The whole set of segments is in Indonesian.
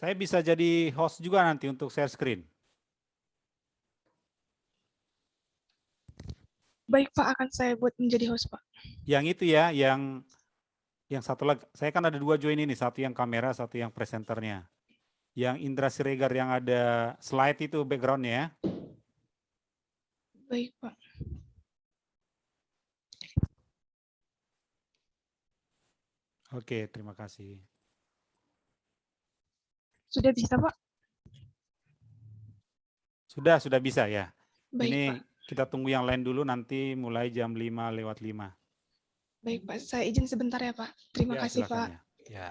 Saya bisa jadi host juga nanti untuk share screen. Baik Pak, akan saya buat menjadi host Pak. Yang itu ya, yang satu lagi, saya kan ada 2 join ini, satu yang kamera, satu yang presenternya. Yang Indra Siregar yang ada slide itu backgroundnya ya. Baik Pak. Oke, terima kasih. Sudah bisa Pak? Sudah bisa ya. Baik Pak. Ini kita tunggu yang lain dulu, nanti mulai jam 5:05. Baik Pak, saya izin sebentar ya Pak. Terima Ya, kasih silakan Pak. ya. Ya.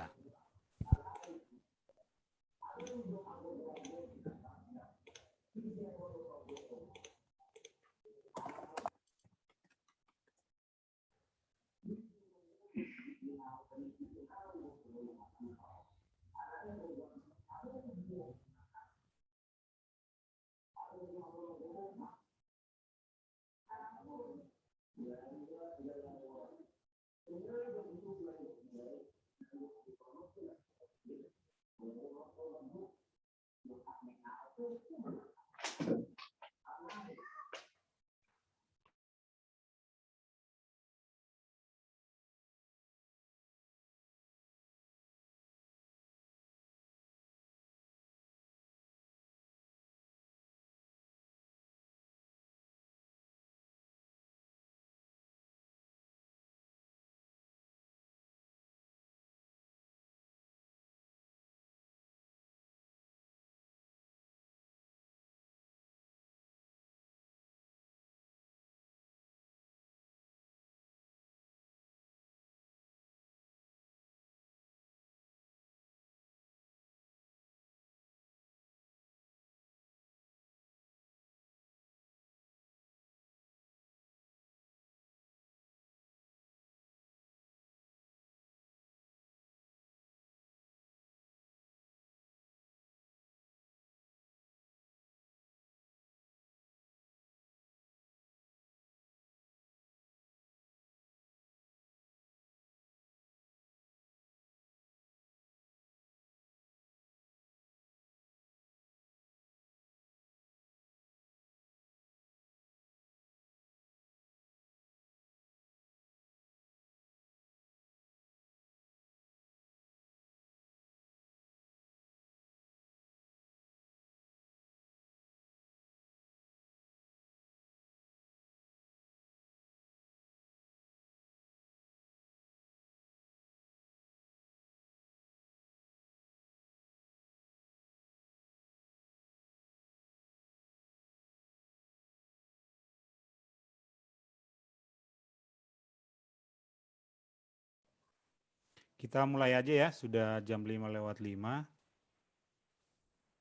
Kita mulai aja ya, sudah jam 5:05.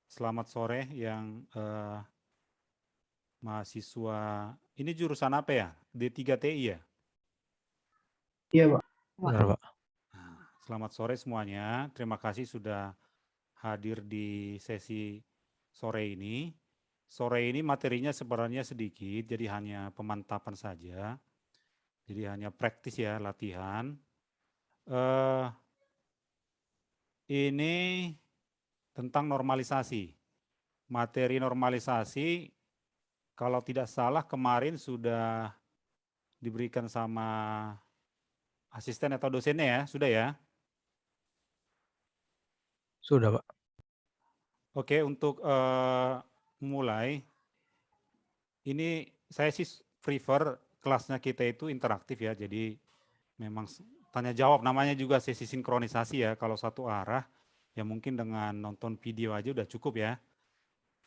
Selamat sore yang mahasiswa, ini jurusan apa ya? D3TI ya? Iya, Pak. Benar, Pak. Nah, selamat sore semuanya, terima kasih sudah hadir di sesi sore ini. Sore ini materinya sebenarnya sedikit, jadi hanya pemantapan saja. Jadi hanya praktis ya, latihan. Ini tentang normalisasi. Materi normalisasi, kalau tidak salah kemarin sudah diberikan sama asisten atau dosennya ya, sudah ya? Sudah, Pak. Oke, untuk mulai, ini saya sih prefer kelasnya kita itu interaktif ya, jadi memang tanya jawab, namanya juga sesi sinkronisasi ya, kalau satu arah, ya mungkin dengan nonton video aja udah cukup ya.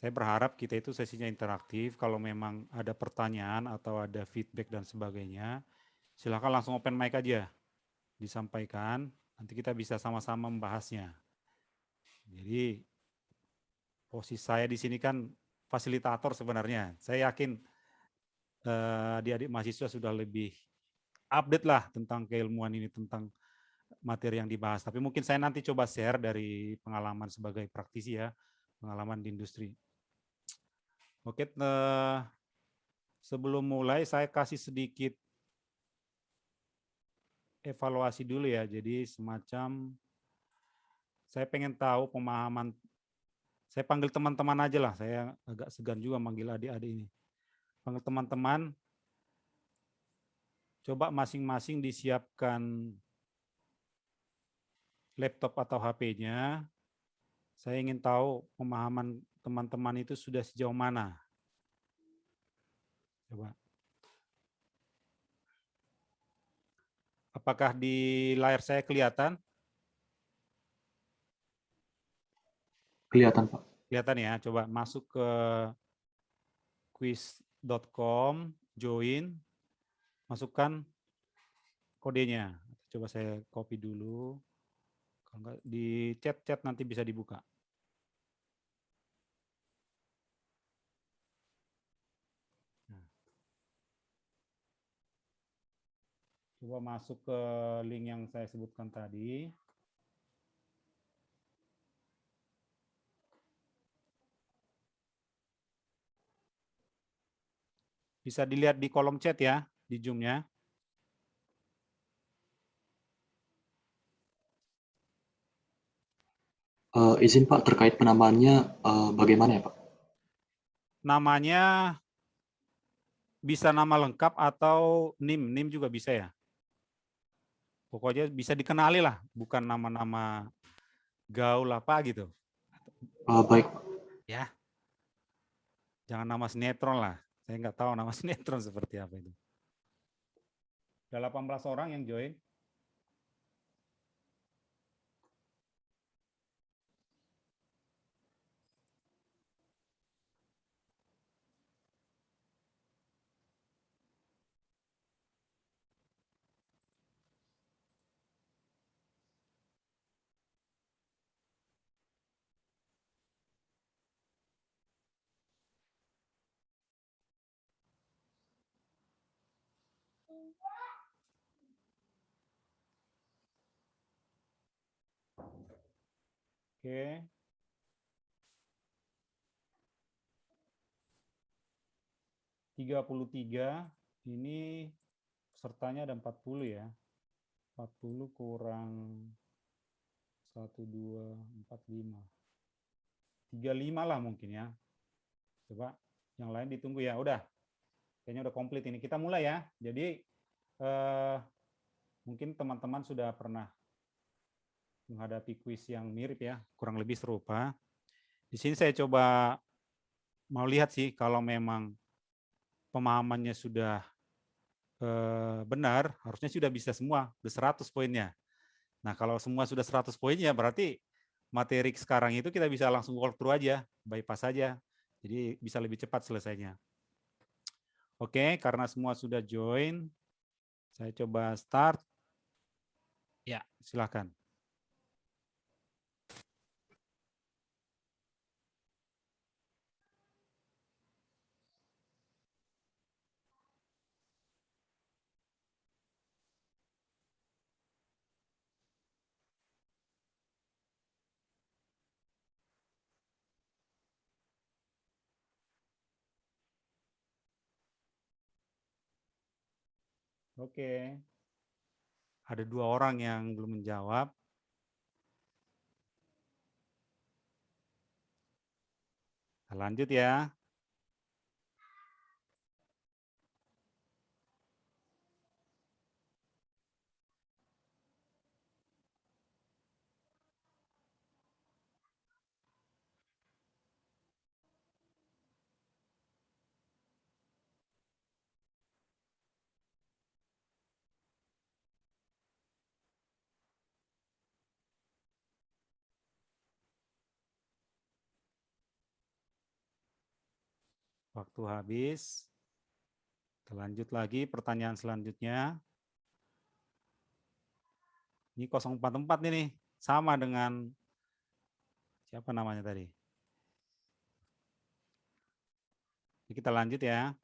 Saya berharap kita itu sesinya interaktif, kalau memang ada pertanyaan atau ada feedback dan sebagainya, silakan langsung open mic aja, disampaikan, nanti kita bisa sama-sama membahasnya. Jadi posisi saya di sini kan fasilitator sebenarnya. Saya yakin adik-adik mahasiswa sudah lebih update lah tentang keilmuan ini, tentang materi yang dibahas. Tapi mungkin saya nanti coba share dari pengalaman sebagai praktisi ya, pengalaman di industri. Oke, sebelum mulai saya kasih sedikit evaluasi dulu ya. Jadi semacam saya pengen tahu pemahaman Saya panggil teman-teman aja lah, saya agak segan juga manggil adik-adik ini. Panggil teman-teman, coba masing-masing disiapkan laptop atau HP-nya. Saya ingin tahu pemahaman teman-teman itu sudah sejauh mana. Coba. Apakah di layar saya kelihatan? Kelihatan, Pak. Kelihatan ya, coba masuk ke quiz.com, join, masukkan kodenya. Coba saya copy dulu. Kalau enggak di chat-chat nanti bisa dibuka. Coba masuk ke link yang saya sebutkan tadi. Bisa dilihat di kolom chat ya, di Zoom-nya. Izin Pak, terkait penambahannya bagaimana ya Pak? Namanya bisa nama lengkap atau NIM. NIM juga bisa ya. Pokoknya bisa dikenali lah, bukan nama-nama gaul apa gitu. Baik, Pak. Ya, jangan nama sinetron lah. Saya nggak tahu nama sinetron seperti apa itu. Ada 18 orang yang join. Oke. (33) ini pesertanya ada 40 ya. 40 kurang 1, 2, 4, 5. 35 lah mungkin ya. Coba yang lain ditunggu ya. Udah. Kayaknya udah komplit ini. Kita mulai ya. Jadi mungkin teman-teman sudah pernah menghadapi kuis yang mirip ya, kurang lebih serupa. Di sini saya coba mau lihat sih kalau memang pemahamannya sudah benar, harusnya sudah bisa semua, udah 100 poinnya. Nah, kalau semua sudah 100 poinnya, berarti materi sekarang itu kita bisa langsung walk through aja, bypass saja. Jadi bisa lebih cepat selesainya. Oke, karena semua sudah join, saya coba start. Ya, silakan. Oke. Ada 2 orang yang belum menjawab. Lanjut ya. Waktu habis. Kita lanjut lagi pertanyaan selanjutnya. Ini 044 nih, sama dengan siapa namanya tadi? Jadi kita lanjut ya.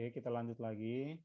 Oke, kita lanjut lagi.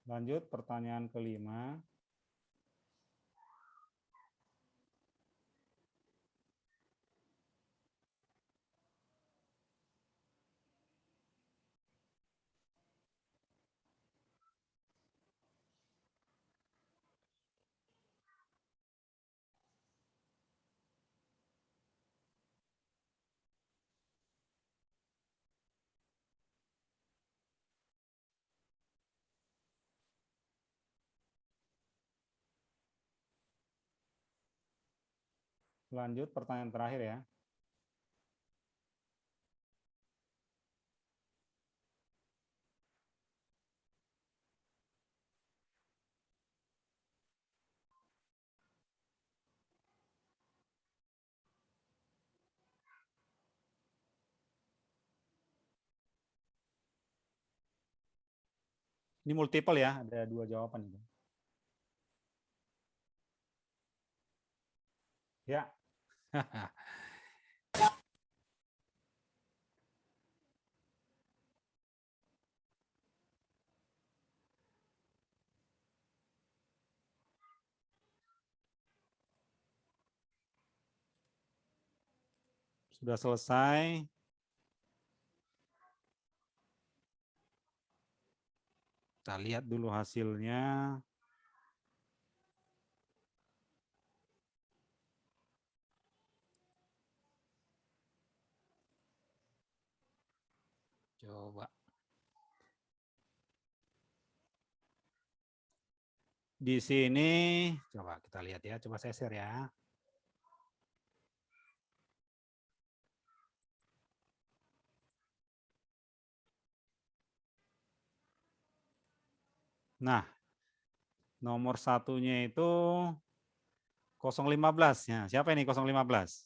Lanjut pertanyaan kelima. Lanjut pertanyaan terakhir ya. Ini multiple ya, ada 2 jawaban itu. Ya. Sudah selesai. Kita lihat dulu hasilnya. Coba. Di sini, coba kita lihat ya. Coba saya share ya. Nah, nomor satunya itu 015. Ya, siapa ini 015?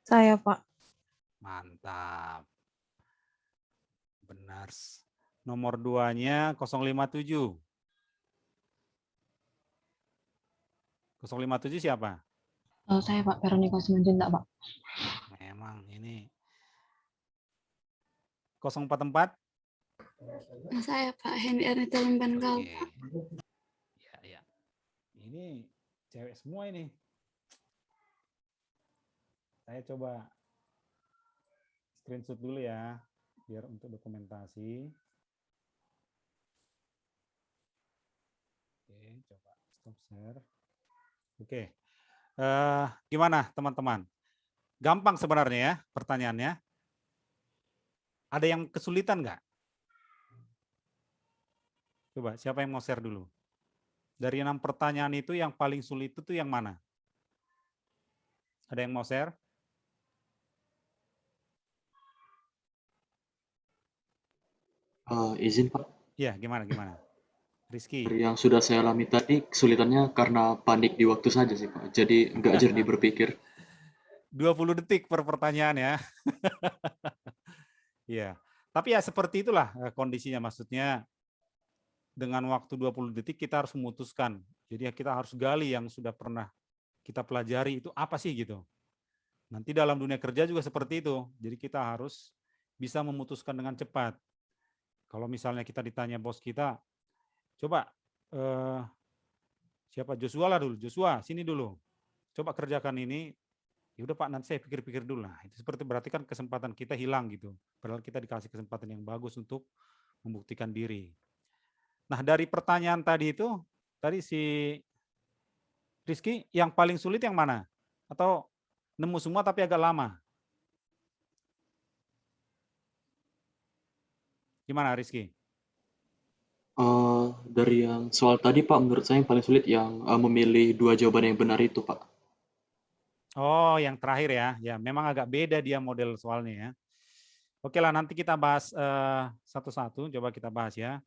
Saya, Pak. Mantap. Benar. Nomor 2-nya 057. 057 siapa? Saya, Pak. Veronica Simanjuntak, Pak. Memang ini 044. Saya Pak Hendy Ernita Lembankau. Oke. Ya, ya. Ini cewek semua ini. Saya coba screenshot dulu ya, biar untuk dokumentasi. Oke, coba stop share. Oke, gimana teman-teman? Gampang sebenarnya ya pertanyaannya. Ada yang kesulitan nggak? Coba siapa yang mau share dulu? Dari 6 pertanyaan itu yang paling sulit itu yang mana? Ada yang mau share? Izin Pak, Iya, gimana? Rizky. dari yang sudah saya alami tadi kesulitannya karena panik di waktu saja sih Pak. Jadi nggak jernih berpikir. 20 detik per pertanyaan ya. Iya. Tapi ya seperti itulah kondisinya, maksudnya dengan waktu 20 detik kita harus memutuskan. Jadi kita harus gali yang sudah pernah kita pelajari itu apa sih gitu. Nanti dalam dunia kerja juga seperti itu. Jadi kita harus bisa memutuskan dengan cepat. Kalau misalnya kita ditanya bos kita, coba siapa Joshua lah dulu, Joshua sini dulu, coba kerjakan ini. Ya udah Pak, nanti saya pikir-pikir dulu. Nah, itu seperti berarti kan kesempatan kita hilang gitu. Padahal kita dikasih kesempatan yang bagus untuk membuktikan diri. Nah, dari pertanyaan tadi itu, tadi si Rizky yang paling sulit yang mana? Atau nemu semua tapi agak lama? Gimana Rizky? Dari yang soal tadi Pak, menurut saya yang paling sulit yang memilih dua jawaban yang benar itu Pak. Oh, yang terakhir ya. Ya, memang agak beda dia model soalnya ya. Oke lah, nanti kita bahas satu-satu. Coba kita bahas ya.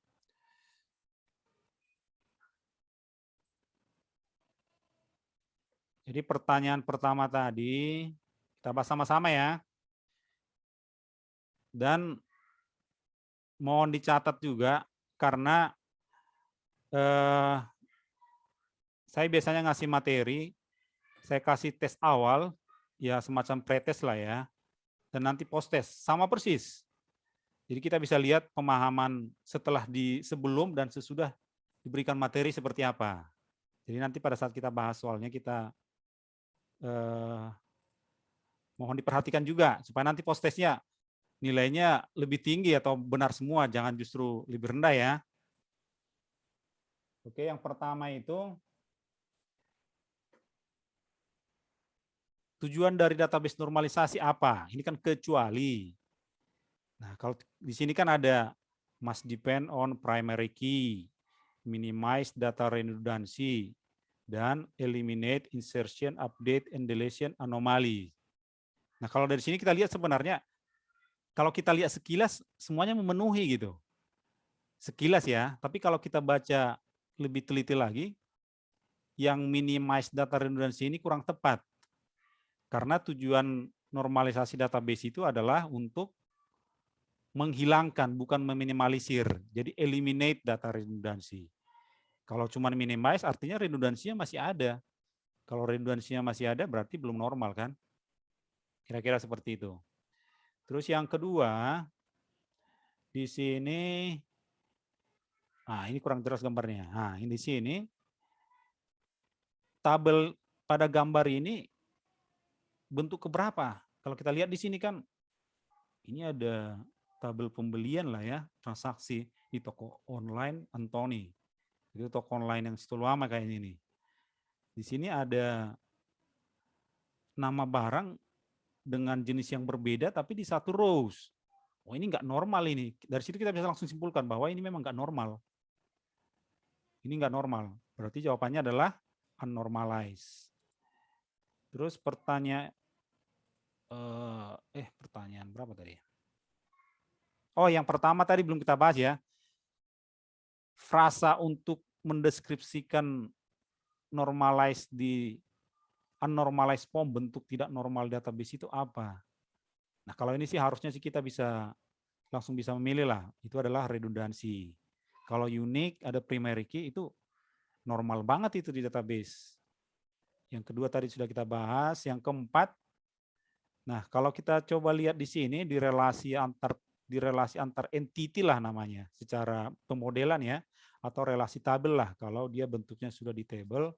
Jadi pertanyaan pertama tadi kita bahas sama-sama ya. Dan mohon dicatat juga karena saya biasanya ngasih materi, saya kasih tes awal, ya semacam pretest lah ya. Dan nanti post-test, sama persis. Jadi kita bisa lihat pemahaman setelah sebelum dan sesudah diberikan materi seperti apa. Jadi nanti pada saat kita bahas soalnya kita mohon diperhatikan juga supaya nanti post-testnya nilainya lebih tinggi atau benar semua, jangan justru lebih rendah ya. Oke, yang pertama itu tujuan dari database normalisasi apa? Ini kan kecuali. Nah, kalau di sini kan ada must depend on primary key, minimize data redundancy, dan eliminate insertion, update, and deletion anomaly. Nah, kalau dari sini kita lihat sebenarnya, kalau kita lihat sekilas, semuanya memenuhi gitu. Sekilas ya, tapi kalau kita baca lebih teliti lagi, yang minimize data redundancy ini kurang tepat. Karena tujuan normalisasi database itu adalah untuk menghilangkan, bukan meminimalisir. Jadi eliminate data redundancy. Kalau cuma minimize artinya redundansinya masih ada. Kalau redundansinya masih ada berarti belum normal kan? Kira-kira seperti itu. Terus yang kedua, di sini, nah ini kurang jelas gambarnya. Nah ini di sini, tabel pada gambar ini bentuk keberapa? Kalau kita lihat di sini kan, ini ada tabel pembelian lah ya, transaksi di toko online Anthony. Itu toko online yang situ lama kayaknya ini. Di sini ada nama barang dengan jenis yang berbeda tapi di satu rows. Oh ini nggak normal ini. Dari situ kita bisa langsung simpulkan bahwa ini memang nggak normal. Ini nggak normal. Berarti jawabannya adalah unnormalized. Terus pertanyaan berapa tadi? Oh yang pertama tadi belum kita bahas ya. Frasa untuk mendeskripsikan normalized di unnormalized form, bentuk tidak normal database itu apa? Nah kalau ini sih harusnya sih kita bisa langsung bisa memilih lah. Itu adalah redundansi. Kalau unique ada primary key itu normal banget itu di database. Yang kedua tadi sudah kita bahas. Yang keempat, nah kalau kita coba lihat di sini di relasi antar entity lah namanya secara pemodelan ya, atau relasi tabel lah kalau dia bentuknya sudah di table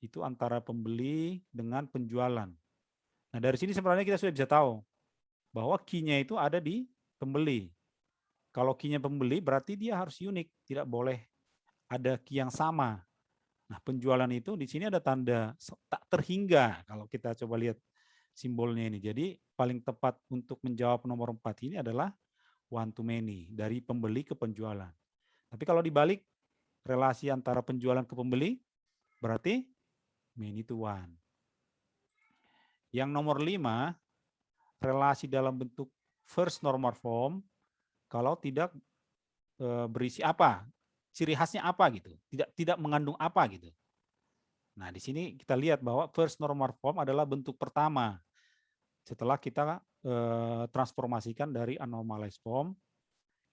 itu antara pembeli dengan penjualan. Nah dari sini sebenarnya kita sudah bisa tahu bahwa key-nya itu ada di pembeli. Kalau key-nya pembeli berarti dia harus unik, tidak boleh ada key yang sama. Nah penjualan itu di sini ada tanda tak terhingga kalau kita coba lihat simbolnya ini. Jadi paling tepat untuk menjawab nomor 4 ini adalah one to many, dari pembeli ke penjualan. Tapi kalau dibalik, relasi antara penjualan ke pembeli, berarti many to one. Yang nomor 5, relasi dalam bentuk first normal form, kalau tidak berisi apa, ciri khasnya apa gitu, tidak mengandung apa gitu. Nah di sini kita lihat bahwa first normal form adalah bentuk pertama setelah kita transformasikan dari unnormalized form.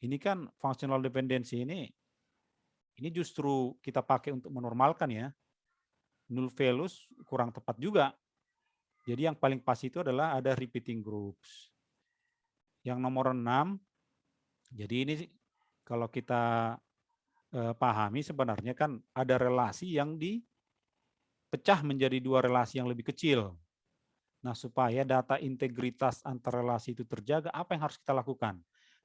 Ini kan functional dependency ini justru kita pakai untuk menormalkan ya. Null values kurang tepat juga. Jadi yang paling pas itu adalah ada repeating groups. Yang nomor 6, jadi ini kalau kita pahami sebenarnya kan ada relasi yang dipecah menjadi dua relasi yang lebih kecil. Nah supaya data integritas antar relasi itu terjaga, apa yang harus kita lakukan?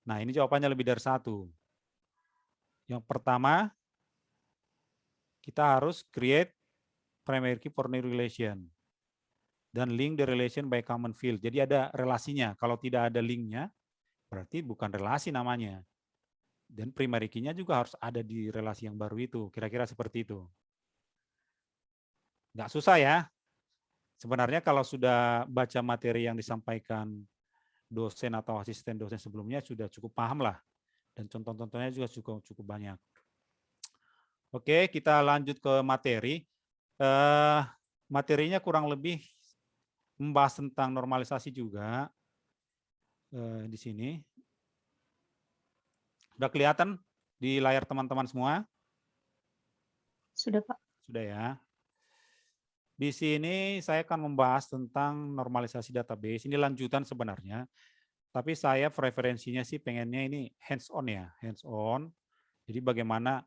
Nah ini jawabannya lebih dari satu. Yang pertama, kita harus create primary key for new relation. Dan link the relation by common field. Jadi ada relasinya. Kalau tidak ada linknya, berarti bukan relasi namanya. Dan primary key-nya juga harus ada di relasi yang baru itu. Kira-kira seperti itu. Nggak susah ya. Sebenarnya kalau sudah baca materi yang disampaikan dosen atau asisten dosen sebelumnya sudah cukup paham lah. Dan contoh-contohnya juga cukup banyak. Oke, kita lanjut ke materi. Materinya kurang lebih membahas tentang normalisasi juga di sini. Sudah kelihatan di layar teman-teman semua? Sudah, Pak. Sudah ya. Di sini saya akan membahas tentang normalisasi database. Ini lanjutan sebenarnya. Tapi saya preferensinya sih pengennya ini hands-on ya. Hands-on. Jadi bagaimana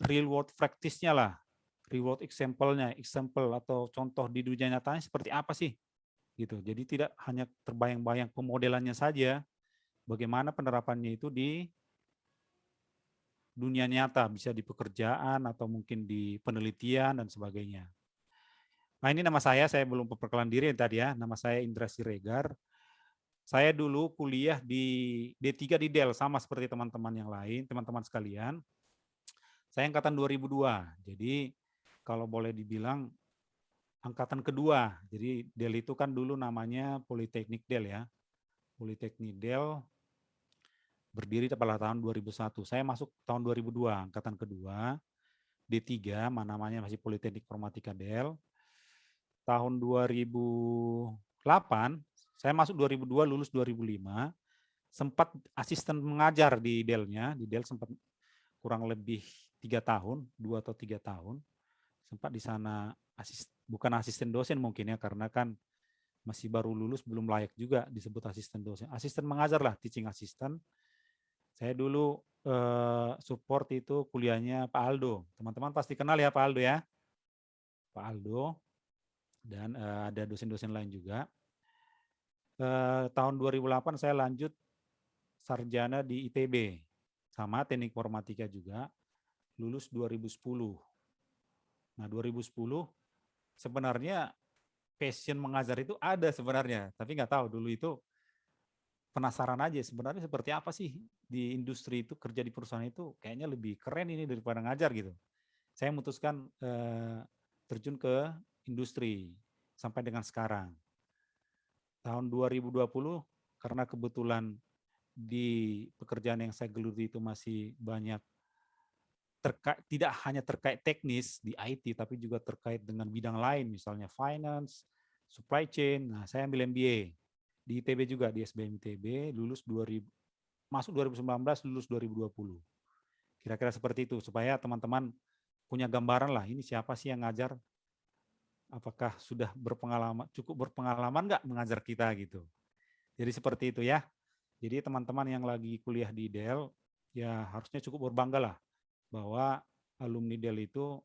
real world practice-nya lah. Real world example-nya. Example atau contoh di dunia nyatanya seperti apa sih? Gitu. Jadi tidak hanya terbayang-bayang pemodelannya saja. Bagaimana penerapannya itu di dunia nyata, bisa di pekerjaan atau mungkin di penelitian dan sebagainya. Nah ini nama saya belum memperkenalkan diri tadi ya, nama saya Indra Siregar. Saya dulu kuliah di D3 di Dell, sama seperti teman-teman yang lain, teman-teman sekalian. Saya angkatan 2002, jadi kalau boleh dibilang angkatan kedua. Jadi Dell itu kan dulu namanya Politeknik Dell ya. Politeknik Dell berdiri pada tahun 2001. Saya masuk tahun 2002, angkatan kedua. D3, namanya masih Politeknik Informatika Dell. Tahun 2008, saya masuk 2002, lulus 2005. Sempat asisten mengajar di Dell-nya. Di Dell sempat kurang lebih 3 tahun, 2 atau 3 tahun. Sempat di sana bukan asisten dosen mungkin ya, karena kan masih baru lulus, belum layak juga disebut asisten dosen. Asisten mengajar lah, teaching assistant. Saya dulu support itu kuliahnya Pak Aldo. Teman-teman pasti kenal ya Pak Aldo ya. Pak Aldo. Dan ada dosen-dosen lain juga. Tahun 2008 saya lanjut sarjana di ITB. Sama teknik informatika juga. Lulus 2010. Nah 2010 sebenarnya passion mengajar itu ada sebenarnya. Tapi nggak tahu dulu itu penasaran aja sebenarnya seperti apa sih di industri itu, kerja di perusahaan itu kayaknya lebih keren ini daripada ngajar gitu. Saya memutuskan terjun ke industri sampai dengan sekarang. Tahun 2020 karena kebetulan di pekerjaan yang saya geluti itu masih banyak tidak hanya terkait teknis di IT tapi juga terkait dengan bidang lain misalnya finance, supply chain. Nah, saya ambil MBA di ITB juga, di SBM ITB, masuk 2019, lulus 2020. Kira-kira seperti itu, supaya teman-teman punya gambaran lah, ini siapa sih yang ngajar, apakah sudah cukup berpengalaman nggak mengajar kita gitu. Jadi seperti itu ya. Jadi teman-teman yang lagi kuliah di Dell, ya harusnya cukup berbangga lah, bahwa alumni Dell itu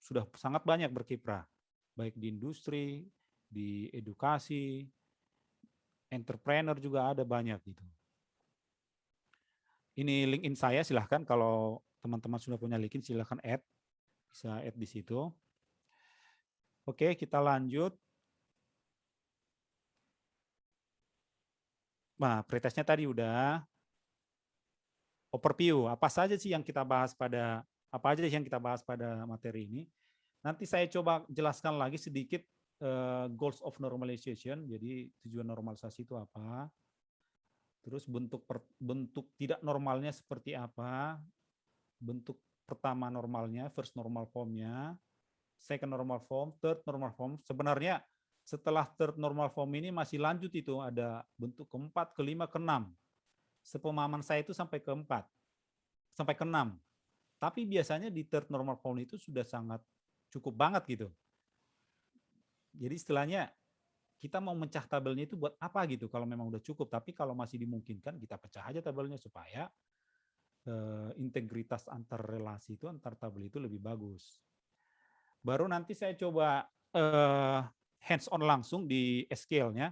sudah sangat banyak berkiprah, baik di industri, di edukasi, entrepreneur juga ada banyak gitu. Ini LinkedIn saya, silahkan kalau teman-teman sudah punya LinkedIn silahkan add, bisa add di situ. Oke, kita lanjut. Nah, pretestnya tadi udah. Overview, apa saja sih yang kita bahas pada materi ini. Nanti saya coba jelaskan lagi sedikit goals of normalization, jadi tujuan normalisasi itu apa, terus bentuk tidak normalnya seperti apa, bentuk pertama normalnya, first normal formnya, second normal form, third normal form. Sebenarnya setelah third normal form ini masih lanjut itu, ada bentuk keempat, kelima, keenam. Sepemahaman saya itu sampai keempat, sampai keenam. Tapi biasanya di third normal form itu sudah sangat cukup banget gitu. Jadi istilahnya kita mau mencah tabelnya itu buat apa gitu kalau memang udah cukup. Tapi kalau masih dimungkinkan kita pecah aja tabelnya supaya integritas antar relasi itu, antar tabel itu lebih bagus. Baru nanti saya coba hands-on langsung di SQL-nya.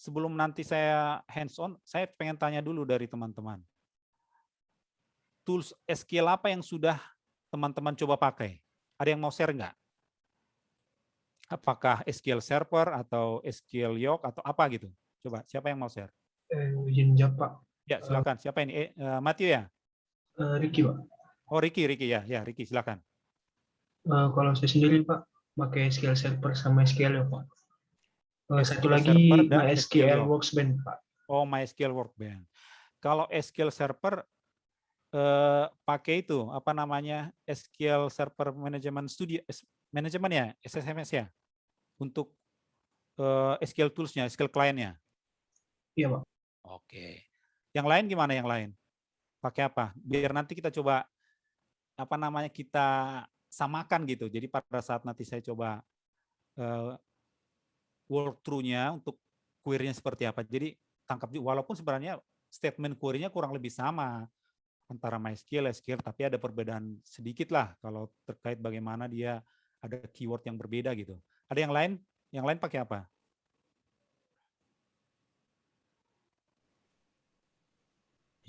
Sebelum nanti saya hands-on, saya pengen tanya dulu dari teman-teman. Tools SQL apa yang sudah teman-teman coba pakai? Ada yang mau share nggak? Apakah SQL Server atau SQL Yoke atau apa gitu? Coba, siapa yang mau share? Jinjap, Pak. Ya, silakan. Siapa ini? Matthew ya? Ricky, Pak. Oh, Ricky ya. Ya, Ricky, silakan. Kalau saya sendiri, Pak, pakai SQL Server sama SQL ya, Pak. Satu SQL lagi Server dan MySQL SQL. Worksbench, Pak. Oh, MySQL Workbench. Kalau SQL Server pakai itu apa namanya SQL Server Management Studio manajemen ya, SSMS ya, untuk SQL Tools-nya, SQL Client-nya. Iya, Pak. Oke. Yang lain gimana yang lain? Pakai apa? Biar nanti kita coba apa namanya kita samakan gitu. Jadi pada saat nanti saya coba walkthrough-nya untuk query-nya seperti apa. Jadi tangkap juga, walaupun sebenarnya statement query-nya kurang lebih sama antara MySQL, SQL, tapi ada perbedaan sedikit lah kalau terkait bagaimana dia ada keyword yang berbeda gitu. Ada yang lain? Yang lain pakai apa?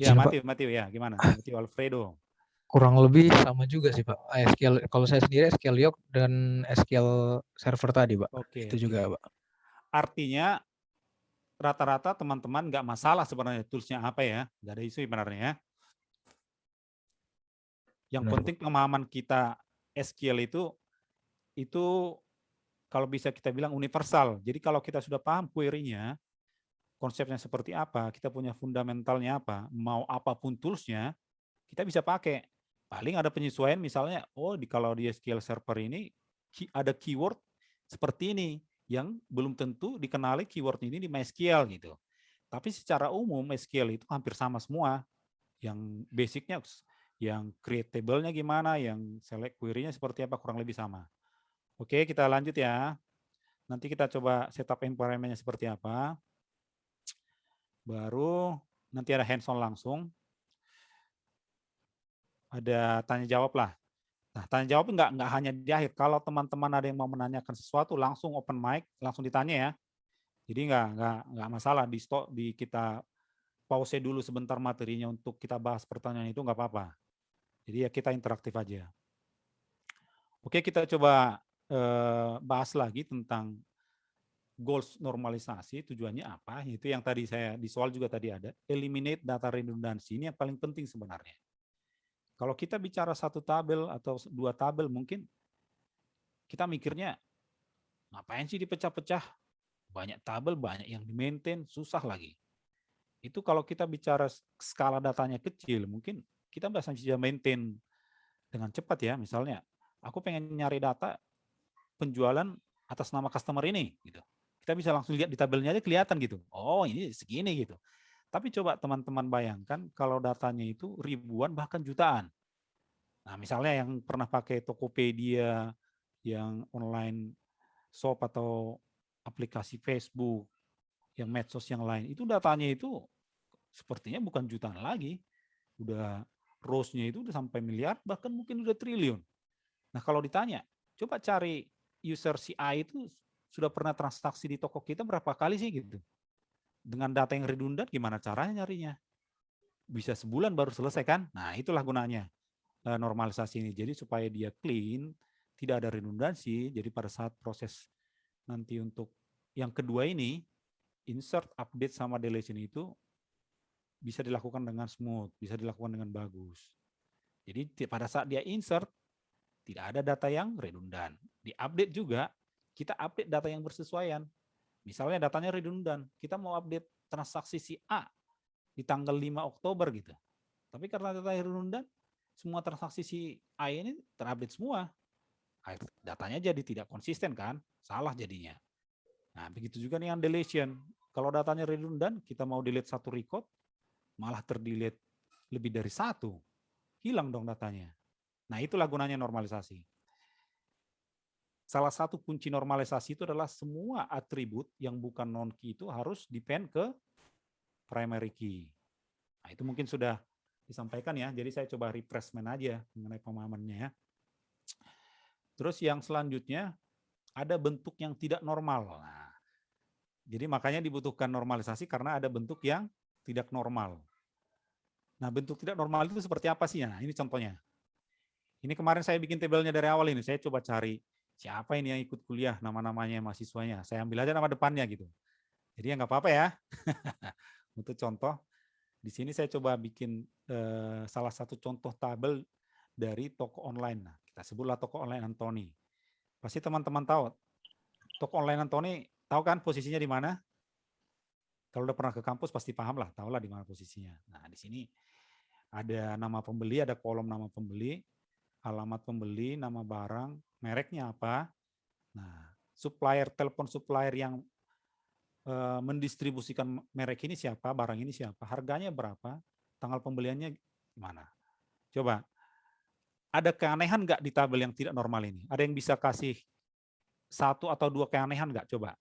Ya, Matthew ya, gimana? Matthew Alfredo. Kurang lebih sama juga sih Pak. SQL, kalau saya sendiri SQL Yoke dan SQL Server tadi Pak. Oke, Itu juga Pak. Artinya rata-rata teman-teman nggak masalah sebenarnya toolsnya apa ya, nggak ada isu sebenarnya ya. Yang Benar, penting pemahaman kita SQL itu kalau bisa kita bilang universal. Jadi kalau kita sudah paham query-nya, konsepnya seperti apa, kita punya fundamentalnya apa, mau apapun toolsnya, kita bisa pakai. Paling ada penyesuaian misalnya, kalau di SQL Server ini ada keyword seperti ini, yang belum tentu dikenali keyword ini di MySQL gitu. Tapi secara umum SQL itu hampir sama semua. Yang basicnya, yang create table-nya gimana, yang select query-nya seperti apa, kurang lebih sama. Oke, kita lanjut ya. Nanti kita coba setup environment-nya seperti apa. Baru nanti ada hands-on langsung. Ada tanya jawab lah. Nah, tanya jawab nggak hanya di akhir. Kalau teman-teman ada yang mau menanyakan sesuatu, langsung open mic, langsung ditanya ya. Jadi nggak masalah di kita pause dulu sebentar materinya untuk kita bahas pertanyaan itu nggak apa-apa. Jadi ya kita interaktif aja. Oke, kita coba bahas lagi tentang goals normalisasi, tujuannya apa? Itu yang tadi saya di soal juga tadi ada, eliminate data redundancy, ini yang paling penting sebenarnya. Kalau kita bicara satu tabel atau dua tabel, mungkin kita mikirnya ngapain sih dipecah-pecah? Banyak tabel, banyak yang di-maintain, susah lagi. Itu kalau kita bicara skala datanya kecil, mungkin kita bisa maintain dengan cepat ya. Misalnya, aku pengen nyari data penjualan atas nama customer ini, gitu. Kita bisa langsung lihat di tabelnya aja kelihatan gitu. Oh, ini segini gitu. Tapi coba teman-teman bayangkan kalau datanya itu ribuan bahkan jutaan. Nah, misalnya yang pernah pakai Tokopedia, yang online shop atau aplikasi Facebook, yang medsos yang lain, itu datanya itu sepertinya bukan jutaan lagi. Udah rows-nya itu udah sampai miliar, bahkan mungkin udah triliun. Nah, kalau ditanya, coba cari user si A itu sudah pernah transaksi di toko kita berapa kali sih gitu. Dengan data yang redundan gimana caranya nyarinya? Bisa sebulan baru selesai kan? Nah, itulah gunanya normalisasi ini. Jadi supaya dia clean, tidak ada redundansi. Jadi pada saat proses nanti untuk yang kedua ini, insert, update, sama deletion itu bisa dilakukan dengan smooth, bisa dilakukan dengan bagus. Jadi pada saat dia insert, tidak ada data yang redundan. Di update juga, kita update data yang bersesuaian. Misalnya datanya redundan, kita mau update transaksi si A di tanggal 5 Oktober gitu. Tapi karena datanya redundan, semua transaksi si A ini terupdate semua. Datanya jadi tidak konsisten kan, salah jadinya. Nah, begitu juga nih yang deletion. Kalau datanya redundan, kita mau delete satu record, malah terdelete lebih dari satu. Hilang dong datanya. Nah, itulah gunanya normalisasi. Salah satu kunci normalisasi itu adalah semua atribut yang bukan non-key itu harus depend ke primary key. Nah, itu mungkin sudah disampaikan ya, jadi saya coba refreshment aja mengenai pemahamannya ya. Terus yang selanjutnya, ada bentuk yang tidak normal. Nah, jadi makanya dibutuhkan normalisasi karena ada bentuk yang tidak normal. Nah, bentuk tidak normal itu seperti apa sih? Nah, ini contohnya. Ini kemarin saya bikin tabelnya dari awal ini, saya coba cari siapa ini yang ikut kuliah, nama-namanya mahasiswanya. Saya ambil aja nama depannya gitu. Jadi ya nggak apa-apa ya. Untuk contoh. Di sini saya coba bikin salah satu contoh tabel dari toko online. Nah, kita sebutlah toko online Anthony. Pasti teman-teman tahu. Toko online Anthony, tahu kan posisinya di mana? Kalau udah pernah ke kampus pasti paham lah, tahu lah di mana posisinya. Nah, di sini ada nama pembeli, ada kolom nama pembeli, alamat pembeli, nama barang, mereknya apa. Nah, supplier, telepon supplier yang mendistribusikan merek ini siapa, barang ini siapa, harganya berapa, tanggal pembeliannya gimana. Coba, ada keanehan nggak di tabel yang tidak normal ini? Ada yang bisa kasih 1 atau 2 keanehan nggak? Coba.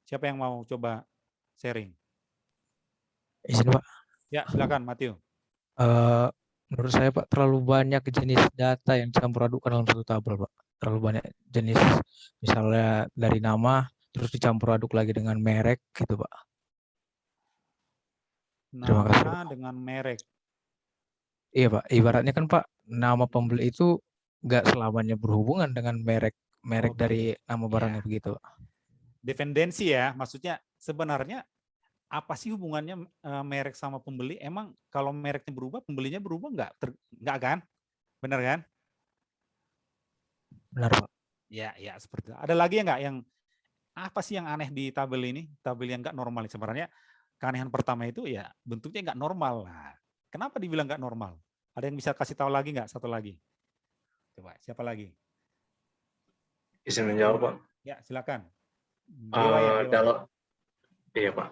Siapa yang mau coba sharing? Izin Pak. Ya, silakan Matthew. Menurut saya Pak, terlalu banyak jenis data yang campur adukkan dalam satu tabel Pak. Terlalu banyak jenis, misalnya dari nama, terus dicampur aduk lagi dengan merek gitu Pak. Terima kasih, Nama Pak. dengan merek. Iya Pak, ibaratnya kan Pak, nama pembeli itu nggak selamanya berhubungan dengan merek Oke. dari nama barangnya Iya. begitu Pak. Dependensi ya, maksudnya sebenarnya apa sih hubungannya merek sama pembeli? Emang kalau mereknya berubah, pembelinya berubah nggak? Nggak kan? Benar kan? Benar Pak. Ya, ya seperti itu. Ada lagi nggak yang apa sih yang aneh di tabel ini? Tabel yang nggak normal sebenarnya. Keanehan pertama itu ya bentuknya nggak normal. Nah, kenapa dibilang nggak normal? Ada yang bisa kasih tahu lagi nggak? Satu lagi. Coba, siapa lagi? Izin menjawab, Pak. Ya, silakan. Dewa ya, Dewa. Iya, Pak.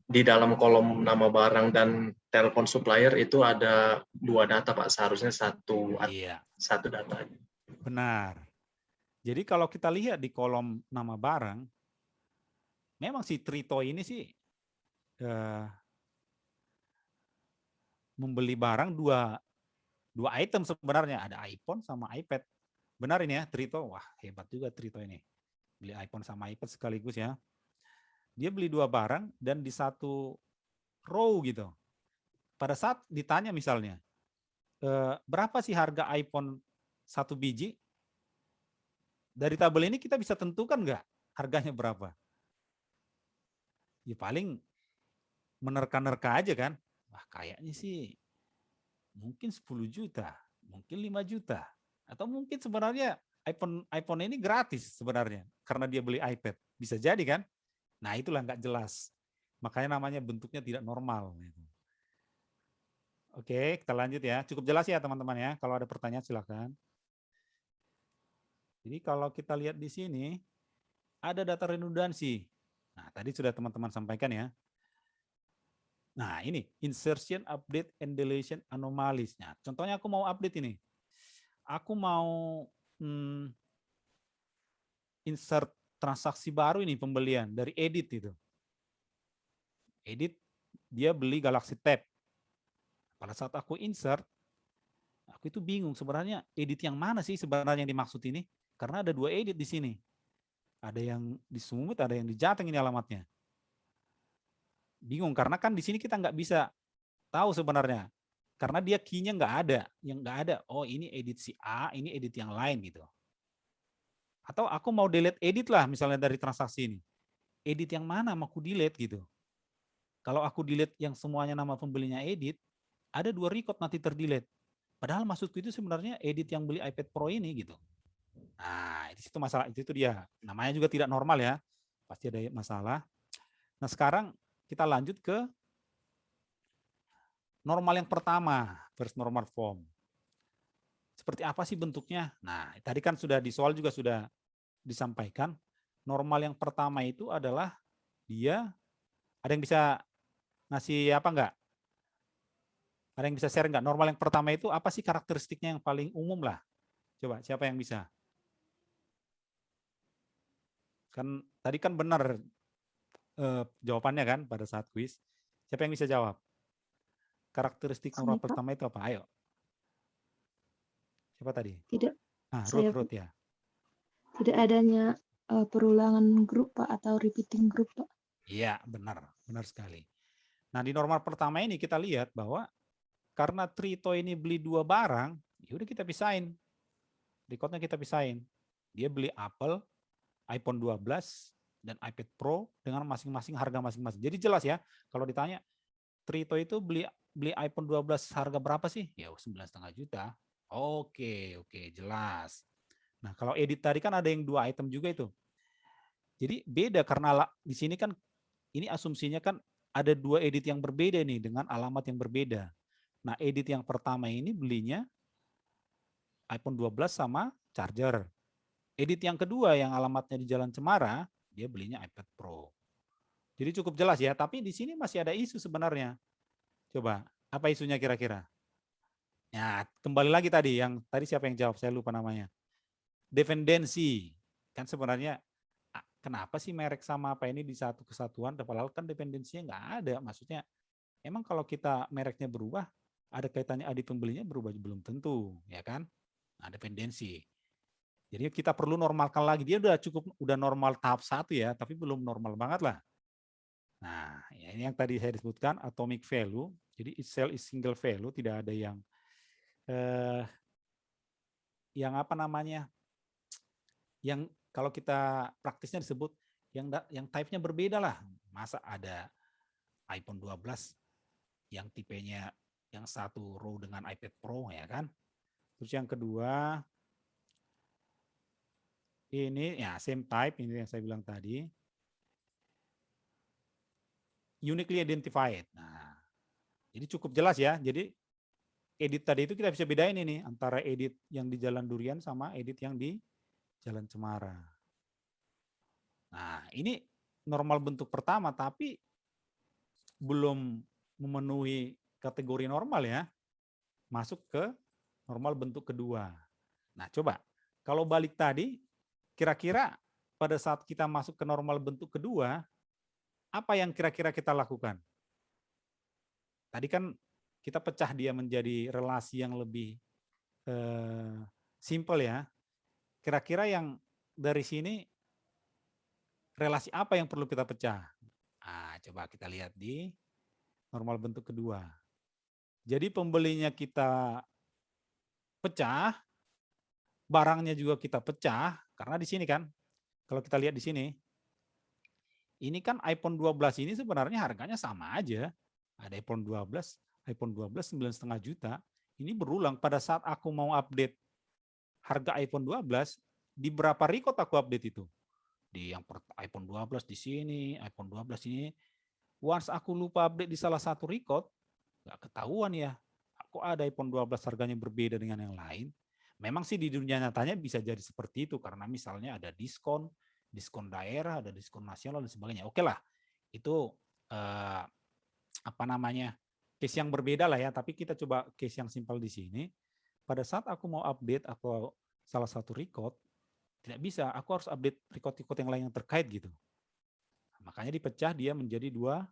Di dalam kolom nama barang dan telepon supplier itu ada 2 data, Pak. Seharusnya satu data. Benar. Jadi kalau kita lihat di kolom nama barang, memang si Trito ini sih membeli barang dua item sebenarnya. Ada iPhone sama iPad. Benar ini ya, Trito. Wah, hebat juga Trito ini. Beli iPhone sama iPad sekaligus ya. Dia beli 2 barang dan di satu row gitu. Pada saat ditanya misalnya, berapa sih harga iPhone 1 biji? Dari tabel ini kita bisa tentukan nggak harganya berapa? Ya paling menerka-nerka aja kan. Wah kayaknya sih mungkin 10 juta, mungkin 5 juta. Atau mungkin sebenarnya iPhone ini gratis sebenarnya karena dia beli iPad. Bisa jadi kan? Nah itulah nggak jelas. Makanya namanya bentuknya tidak normal. Oke, kita lanjut ya. Cukup jelas ya teman-teman ya. Kalau ada pertanyaan silakan. Jadi kalau kita lihat di sini, ada data redundansi. Nah tadi sudah teman-teman sampaikan ya. Nah ini, insertion, update, and deletion anomalies. Nah, contohnya aku mau update ini. Aku mau insert transaksi baru ini pembelian dari edit itu. Edit, dia beli Galaxy Tab. Pada saat aku insert, aku itu bingung sebenarnya edit yang mana sih sebenarnya yang dimaksud ini. Karena ada 2 edit di sini. Ada yang di Sumut, ada yang di Jateng ini alamatnya. Bingung karena kan di sini kita nggak bisa tahu sebenarnya. Karena dia key-nya nggak ada. Yang nggak ada, oh ini edit si A, ini edit yang lain gitu. Atau aku mau delete edit lah misalnya dari transaksi ini. Edit yang mana mau aku delete gitu. Kalau aku delete yang semuanya nama pembelinya edit, ada 2 record nanti terdelete. Padahal maksudku itu sebenarnya edit yang beli iPad Pro ini gitu. Nah, itu masalah, itu dia. Namanya juga tidak normal ya. Pasti ada masalah. Nah, sekarang kita lanjut ke normal yang pertama, first normal form. Seperti apa sih bentuknya? Nah, tadi kan sudah di soal juga sudah disampaikan. Normal yang pertama itu adalah dia, ada yang bisa ngasih apa enggak? Ada yang bisa share enggak? Normal yang pertama itu apa sih karakteristiknya yang paling umum lah? Coba, siapa yang bisa? Kan tadi kan benar jawabannya kan pada saat kuis. Siapa yang bisa jawab? Karakteristik normal pertama itu apa? Ayo. Siapa tadi? Tidak. Ruth ya. Tidak adanya perulangan grup Pak atau repeating group Pak. Iya, benar sekali. Nah, di normal pertama ini kita lihat bahwa karena Trito ini beli 2 barang, ya udah kita pisahin. Recordnya kita pisahin. Dia beli Apple, iPhone 12, dan iPad Pro dengan masing-masing harga masing-masing. Jadi jelas ya, kalau ditanya Trito itu beli iPhone 12 harga berapa sih? Ya 9,5 juta. Oke, jelas. Nah, kalau edit tadi kan ada yang 2 item juga itu. Jadi beda karena di sini kan ini asumsinya kan ada 2 edit yang berbeda nih dengan alamat yang berbeda. Nah, edit yang pertama ini belinya iPhone 12 sama charger. Edit yang kedua yang alamatnya di Jalan Cemara, dia belinya iPad Pro. Jadi cukup jelas ya, tapi di sini masih ada isu sebenarnya. Coba, apa isunya kira-kira? Ya, kembali lagi tadi, siapa yang jawab? Saya lupa namanya. Dependensi. Kan sebenarnya kenapa sih merek sama apa ini di satu kesatuan, padahal kan dependensinya nggak ada. Maksudnya, emang kalau kita mereknya berubah, ada kaitannya adik pembelinya berubah belum tentu, ya kan? Nah, dependensi. Jadi kita perlu normalkan lagi. Dia udah normal tahap 1 ya, tapi belum normal banget lah. Nah, ya ini yang tadi saya disebutkan atomic value. Jadi each cell is single value, tidak ada yang apa namanya? Yang kalau kita praktisnya disebut yang type-nya berbeda lah. Masa ada iPhone 12 yang tipenya yang satu row dengan iPad Pro ya kan? Terus yang kedua ini ya same type, ini yang saya bilang tadi. Uniquely identified. Nah, jadi cukup jelas ya. Jadi edit tadi itu kita bisa bedain ini antara edit yang di Jalan Durian sama edit yang di Jalan Cemara. Nah, ini normal bentuk pertama tapi belum memenuhi kategori normal ya. Masuk ke normal bentuk kedua. Nah, coba kalau balik tadi, kira-kira pada saat kita masuk ke normal bentuk kedua, apa yang kira-kira kita lakukan? Tadi kan kita pecah dia menjadi relasi yang lebih simple ya. Kira-kira yang dari sini relasi apa yang perlu kita pecah? Nah, coba kita lihat di normal bentuk kedua. Jadi pembelinya kita pecah, barangnya juga kita pecah, karena di sini kan, kalau kita lihat di sini, ini kan iPhone 12 ini sebenarnya harganya sama aja. Ada iPhone 12 9,5 juta. Ini berulang pada saat aku mau update harga iPhone 12, di berapa record aku update itu? Di yang iPhone 12 di sini, iPhone 12 ini. Once aku lupa update di salah satu record, nggak ketahuan ya. Aku ada iPhone 12 harganya berbeda dengan yang lain. Memang sih di dunia nyatanya bisa jadi seperti itu karena misalnya ada diskon daerah, ada diskon nasional dan sebagainya. Oke lah, itu apa namanya case yang berbeda lah ya. Tapi kita coba case yang simpel di sini. Pada saat aku mau update atau salah satu record, tidak bisa. Aku harus update record-record yang lain yang terkait gitu. Makanya dipecah dia menjadi 2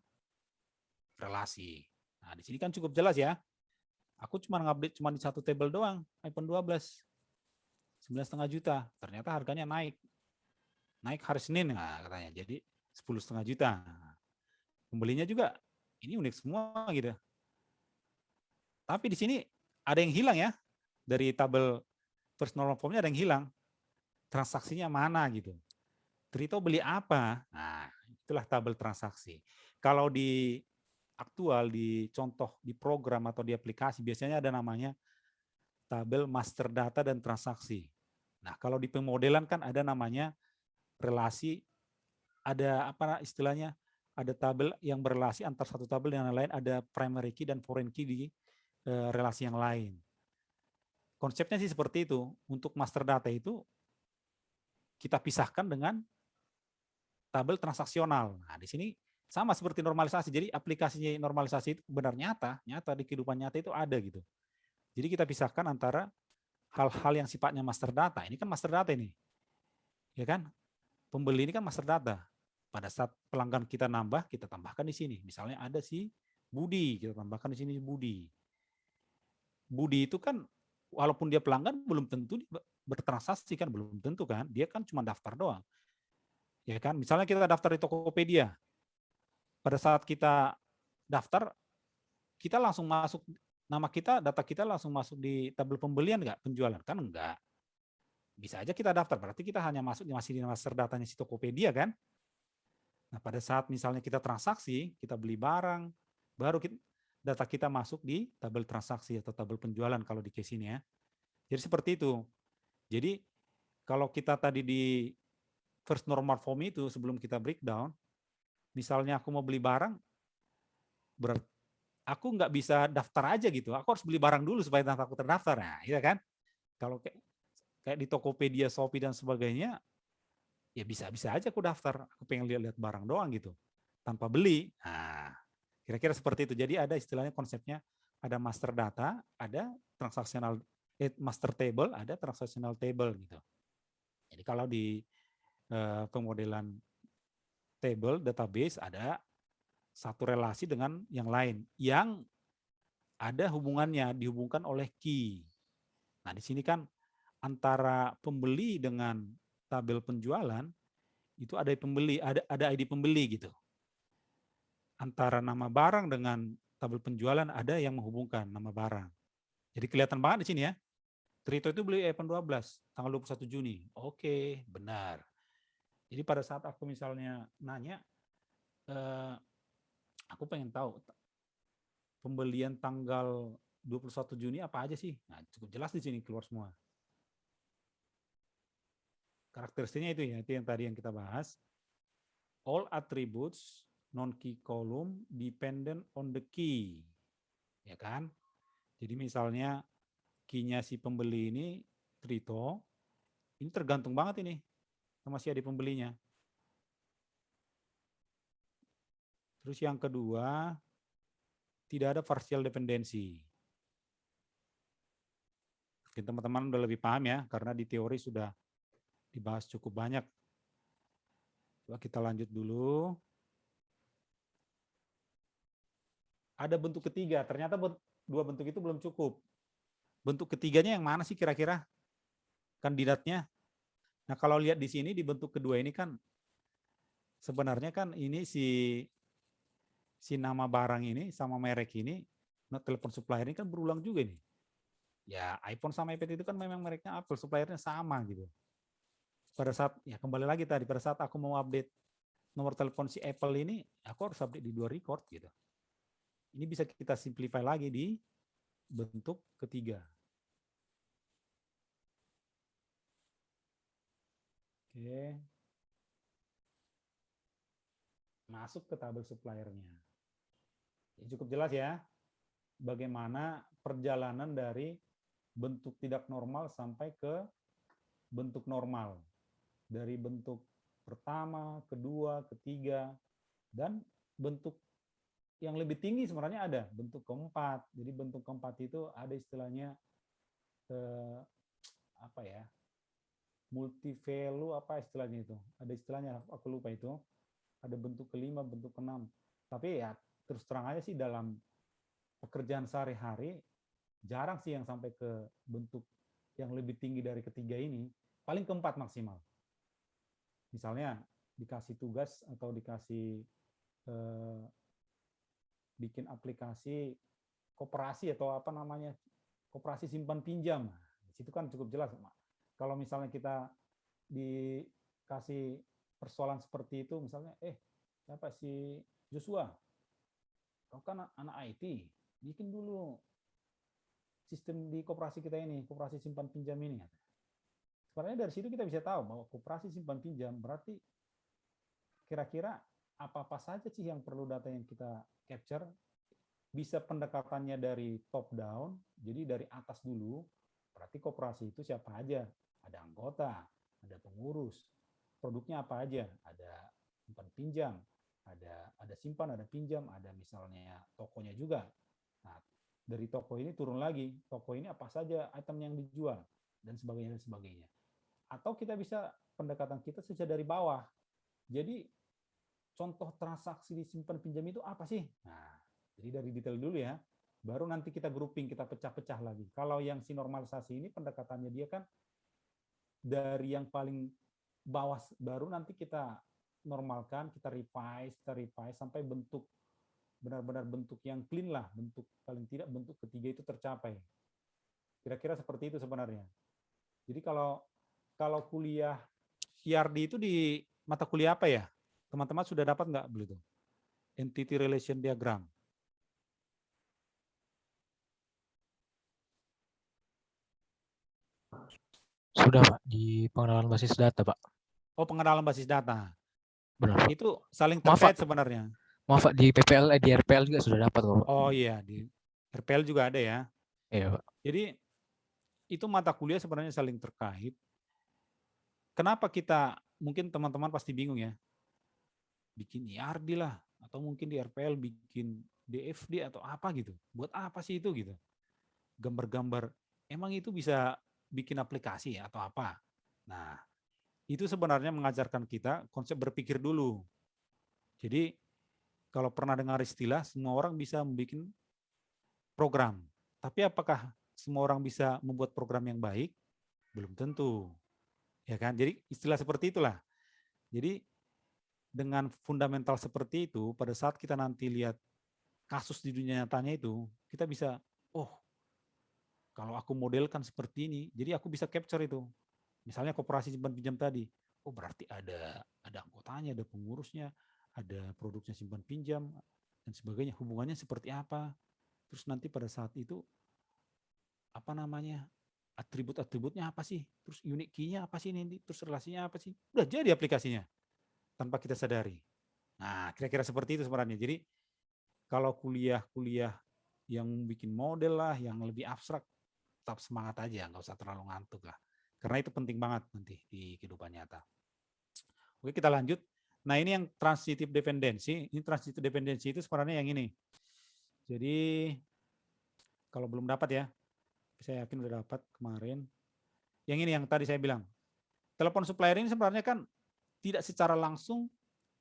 relasi. Nah di sini kan cukup jelas ya. Aku cuma ngupdate cuma di satu table doang, iPhone 12. 9,5 juta. Ternyata harganya naik hari Senin katanya. Jadi 10,5 juta. Pembelinya juga ini unik semua gitu. Tapi di sini ada yang hilang ya. Dari tabel first normal form-nya ada yang hilang. Transaksinya mana gitu. Trito beli apa? Nah, itulah tabel transaksi. Kalau di aktual di contoh di program atau di aplikasi biasanya ada namanya tabel master data dan transaksi. Nah, kalau di pemodelan kan ada namanya relasi, ada apa istilahnya, ada tabel yang berrelasi antar satu tabel dengan yang lain, ada primary key dan foreign key di relasi yang lain. Konsepnya sih seperti itu. Untuk master data itu kita pisahkan dengan tabel transaksional. Nah, di sini sama seperti normalisasi. Jadi aplikasinya normalisasi itu benar nyata di kehidupan nyata itu ada gitu. Jadi kita pisahkan antara hal-hal yang sifatnya master data. Ini kan master data ini. Ya kan? Pembeli ini kan master data. Pada saat pelanggan kita nambah, kita tambahkan di sini. Misalnya ada si Budi, kita tambahkan di sini Budi. Budi itu kan walaupun dia pelanggan belum tentu bertransaksi kan, belum tentu kan. Dia kan cuma daftar doang. Ya kan? Misalnya kita daftar di Tokopedia. Pada saat kita daftar, kita langsung masuk nama kita, data kita langsung masuk di tabel pembelian nggak, penjualan? Kan enggak. Bisa aja kita daftar, berarti kita hanya masuk masih di master datanya si Tokopedia kan? Nah, pada saat misalnya kita transaksi, kita beli barang, baru data kita masuk di tabel transaksi atau tabel penjualan kalau di case ini ya. Jadi seperti itu. Jadi kalau kita tadi di first normal form itu sebelum kita breakdown, misalnya aku mau beli barang, berarti aku nggak bisa daftar aja gitu. Aku harus beli barang dulu supaya nanti aku terdaftar. Nah, iya kan? Kalau kayak di Tokopedia, Shopee dan sebagainya, ya bisa-bisa aja aku daftar. Aku pengen lihat-lihat barang doang gitu, tanpa beli. Nah, kira-kira seperti itu. Jadi ada istilahnya konsepnya, ada master data, ada transaksional master table, ada transactional table gitu. Jadi kalau di pemodelan table database ada satu relasi dengan yang lain yang ada hubungannya, dihubungkan oleh key. Nah, di sini kan antara pembeli dengan tabel penjualan itu ada pembeli, ada ID pembeli gitu. Antara nama barang dengan tabel penjualan ada yang menghubungkan nama barang. Jadi kelihatan banget di sini ya. Trito itu beli iPhone 12 tanggal 21 Juni. Oke, benar. Jadi pada saat aku misalnya nanya, aku pengen tahu pembelian tanggal 21 Juni apa aja sih? Nah, cukup jelas di sini keluar semua. Karakteristiknya itu ya, itu yang tadi yang kita bahas. All attributes non-key column dependent on the key. Ya kan? Jadi misalnya key-nya si pembeli ini Trito, ini tergantung banget ini sama si adik pembelinya. Terus yang kedua, tidak ada partial dependency. Mungkin teman-teman udah lebih paham ya, karena di teori sudah dibahas cukup banyak. Coba kita lanjut dulu. Ada bentuk ketiga, ternyata dua bentuk itu belum cukup. Bentuk ketiganya yang mana sih kira-kira kandidatnya? Nah, kalau lihat di sini di bentuk kedua ini kan sebenarnya kan ini si nama barang ini sama merek ini, telepon supplier ini kan berulang juga nih. Ya, iPhone sama iPad itu kan memang mereknya Apple, suppliernya sama gitu. Pada saat, ya kembali lagi tadi, pada saat aku mau update nomor telepon si Apple ini, aku harus update di 2 record gitu. Ini bisa kita simplify lagi di bentuk ketiga. Oke. Masuk ke tabel suppliernya. Ya, cukup jelas ya, bagaimana perjalanan dari bentuk tidak normal sampai ke bentuk normal. Dari bentuk pertama, kedua, ketiga, dan bentuk yang lebih tinggi sebenarnya ada, bentuk keempat. Jadi bentuk keempat itu ada istilahnya apa ya, multi value apa istilahnya itu. Ada istilahnya, aku lupa itu. Ada bentuk kelima, bentuk keenam. Tapi ya terus terang aja sih dalam pekerjaan sehari-hari jarang sih yang sampai ke bentuk yang lebih tinggi dari ketiga ini. Paling keempat maksimal. Misalnya dikasih tugas atau dikasih bikin aplikasi koperasi atau apa namanya, koperasi simpan pinjam. Di situ kan cukup jelas. Kalau misalnya kita dikasih persoalan seperti itu, misalnya, siapa si Joshua, kau kan anak IT, bikin dulu sistem di koperasi kita ini, koperasi simpan pinjam ini. Sebenarnya dari situ kita bisa tahu bahwa koperasi simpan pinjam berarti kira-kira apa-apa saja sih yang perlu data yang kita capture. Bisa pendekatannya dari top down, jadi dari atas dulu, berarti koperasi itu siapa aja, ada anggota, ada pengurus, produknya apa aja, ada simpan pinjam, ada simpan, ada pinjam, ada misalnya tokonya juga. Nah, dari toko ini turun lagi, toko ini apa saja item yang dijual, dan sebagainya, dan sebagainya. Atau kita bisa, pendekatan kita sejak dari bawah. Jadi, contoh transaksi di simpan pinjam itu apa sih? Nah, jadi dari detail dulu ya, baru nanti kita grouping, kita pecah-pecah lagi. Kalau yang si normalisasi ini pendekatannya dia kan dari yang paling bawah, baru nanti kita normalkan, kita revise sampai bentuk benar-benar bentuk yang clean lah, bentuk paling tidak bentuk ketiga itu tercapai. Kira-kira seperti itu sebenarnya. Jadi kalau kuliah CRD itu di mata kuliah apa ya, Teman-teman sudah dapat nggak begitu? Entity relation diagram. Sudah Pak, di pengenalan basis data Pak. Oh, pengenalan basis data. Benar Pak. Itu saling Maaf, terkait Pak. sebenarnya. Maaf Pak, di PPL, di RPL juga sudah dapat kok Pak. Oh iya, di RPL juga ada ya. Iya Pak. Jadi itu mata kuliah sebenarnya saling terkait. Kenapa kita, mungkin teman-teman pasti bingung ya, bikin IRD lah, atau mungkin di RPL bikin DFD atau apa gitu. Buat apa sih itu gitu? Gambar-gambar, emang itu bisa bikin aplikasi atau apa? Nah, itu sebenarnya mengajarkan kita konsep berpikir dulu. Jadi kalau pernah dengar istilah, semua orang bisa membuat program. Tapi apakah semua orang bisa membuat program yang baik? Belum tentu. Ya kan? Jadi istilah seperti itulah. Jadi dengan fundamental seperti itu, pada saat kita nanti lihat kasus di dunia nyatanya itu, kita bisa, oh, kalau aku modelkan seperti ini, jadi aku bisa capture itu. Misalnya koperasi simpan pinjam tadi, oh berarti ada anggotanya, ada pengurusnya, ada produknya simpan pinjam, dan sebagainya. Hubungannya seperti apa? Terus nanti pada saat itu, apa namanya, atribut-atributnya apa sih? Terus unique key-nya apa sih ini? Terus relasinya apa sih? Udah jadi aplikasinya tanpa kita sadari. Nah, kira-kira seperti itu sebenarnya. Jadi kalau kuliah-kuliah yang bikin model lah, yang lebih abstrak, tetap semangat aja, nggak usah terlalu ngantuk lah. Karena itu penting banget nanti di kehidupan nyata. Oke, kita lanjut. Nah, ini yang transitive dependency. Ini transitive dependency itu sebenarnya yang ini. Jadi kalau belum dapat ya, saya yakin udah dapat kemarin. Yang ini yang tadi saya bilang. Telepon supplier ini sebenarnya kan tidak secara langsung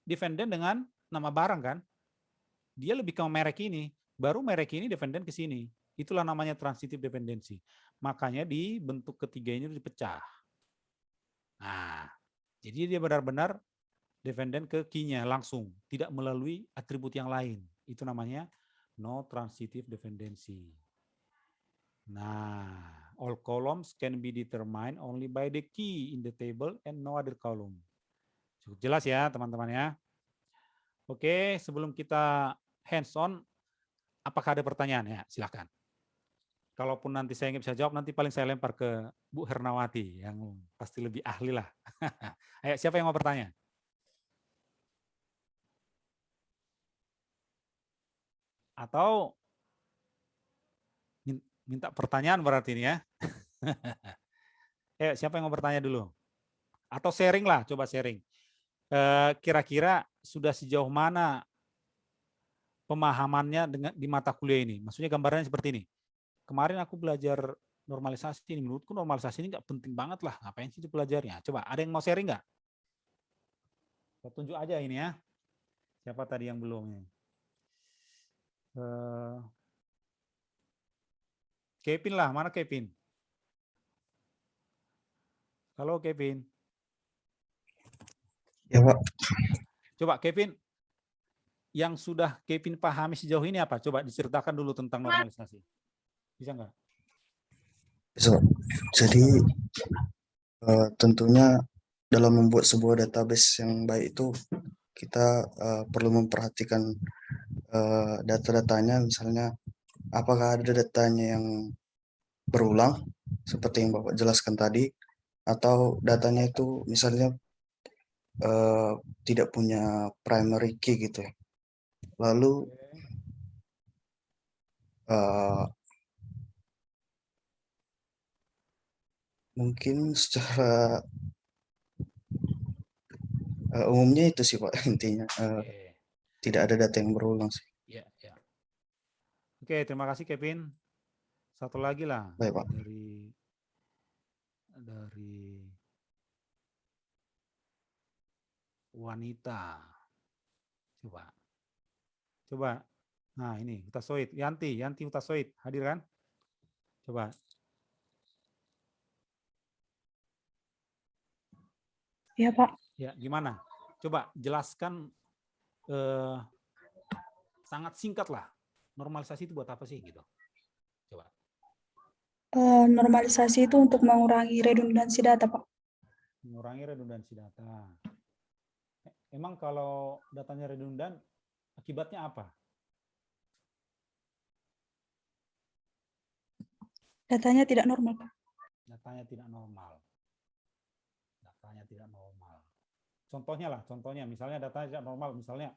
dependen dengan nama barang kan. Dia lebih ke merek ini. Baru merek ini dependen ke sini. Itulah namanya transitive dependency. Makanya di bentuk ketiga ini dipecah. Nah, jadi dia benar-benar dependen ke key-nya langsung. Tidak melalui atribut yang lain. Itu namanya no transitive dependency. Nah, all columns can be determined only by the key in the table and no other column. Cukup jelas ya teman-teman ya. Oke, sebelum kita hands on, apakah ada pertanyaan ya? Silakan. Kalaupun nanti saya nggak bisa jawab, nanti paling saya lempar ke Bu Hernawati yang pasti lebih ahli lah. Ayo, siapa yang mau bertanya? Atau minta pertanyaan berarti ini ya. Siapa yang mau bertanya dulu? Atau sharing lah, coba sharing. Kira-kira sudah sejauh mana pemahamannya dengan di mata kuliah ini? Maksudnya gambarannya seperti ini. Kemarin aku belajar normalisasi ini, menurutku normalisasi ini nggak penting banget lah. Ngapain sih dipelajarnya? Coba ada yang mau sharing nggak? Saya tunjuk aja ini ya. Siapa tadi yang belum? Kevin lah, mana Kevin? Halo Kevin. Ya Pak. Coba Kevin, yang sudah Kevin pahami sejauh ini apa? Coba diceritakan dulu tentang normalisasi. Bisa nggak? Bisa. Jadi tentunya dalam membuat sebuah database yang baik itu kita perlu memperhatikan data-datanya, misalnya apakah ada datanya yang berulang seperti yang Bapak jelaskan tadi, atau datanya itu misalnya tidak punya primary key gitu ya. Lalu mungkin secara umumnya itu sih Pak intinya. Tidak ada data yang berulang sih. Ya. Oke, terima kasih Kevin. Satu lagi lah. Baik, Pak. Dari wanita. Coba. Nah, ini Utasoid, Yanti Utasoid, hadir kan? Coba. Ya, Pak. Ya, gimana? Coba jelaskan sangat singkat lah. Normalisasi itu buat apa sih gitu? Coba. Normalisasi itu untuk mengurangi redundansi data, Pak. Mengurangi redundansi data. emang kalau datanya redundan, akibatnya apa? Datanya tidak normal, Pak. Datanya tidak normal. Datanya tidak normal. Contohnya misalnya datanya tidak normal, misalnya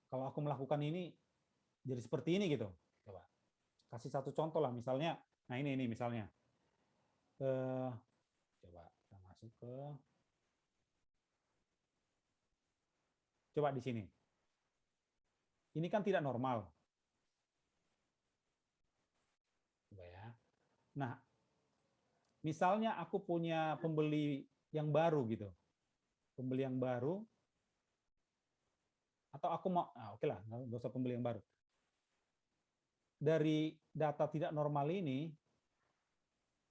kalau aku melakukan ini jadi seperti ini gitu. Coba kasih satu contoh lah, misalnya, nah ini misalnya, coba kita masuk ke, coba di sini. Ini kan tidak normal. Coba ya. Nah, misalnya aku punya pembeli yang baru gitu. Pembeli yang baru, atau aku mau, oke lah, nggak usah pembeli yang baru. Dari data tidak normal ini,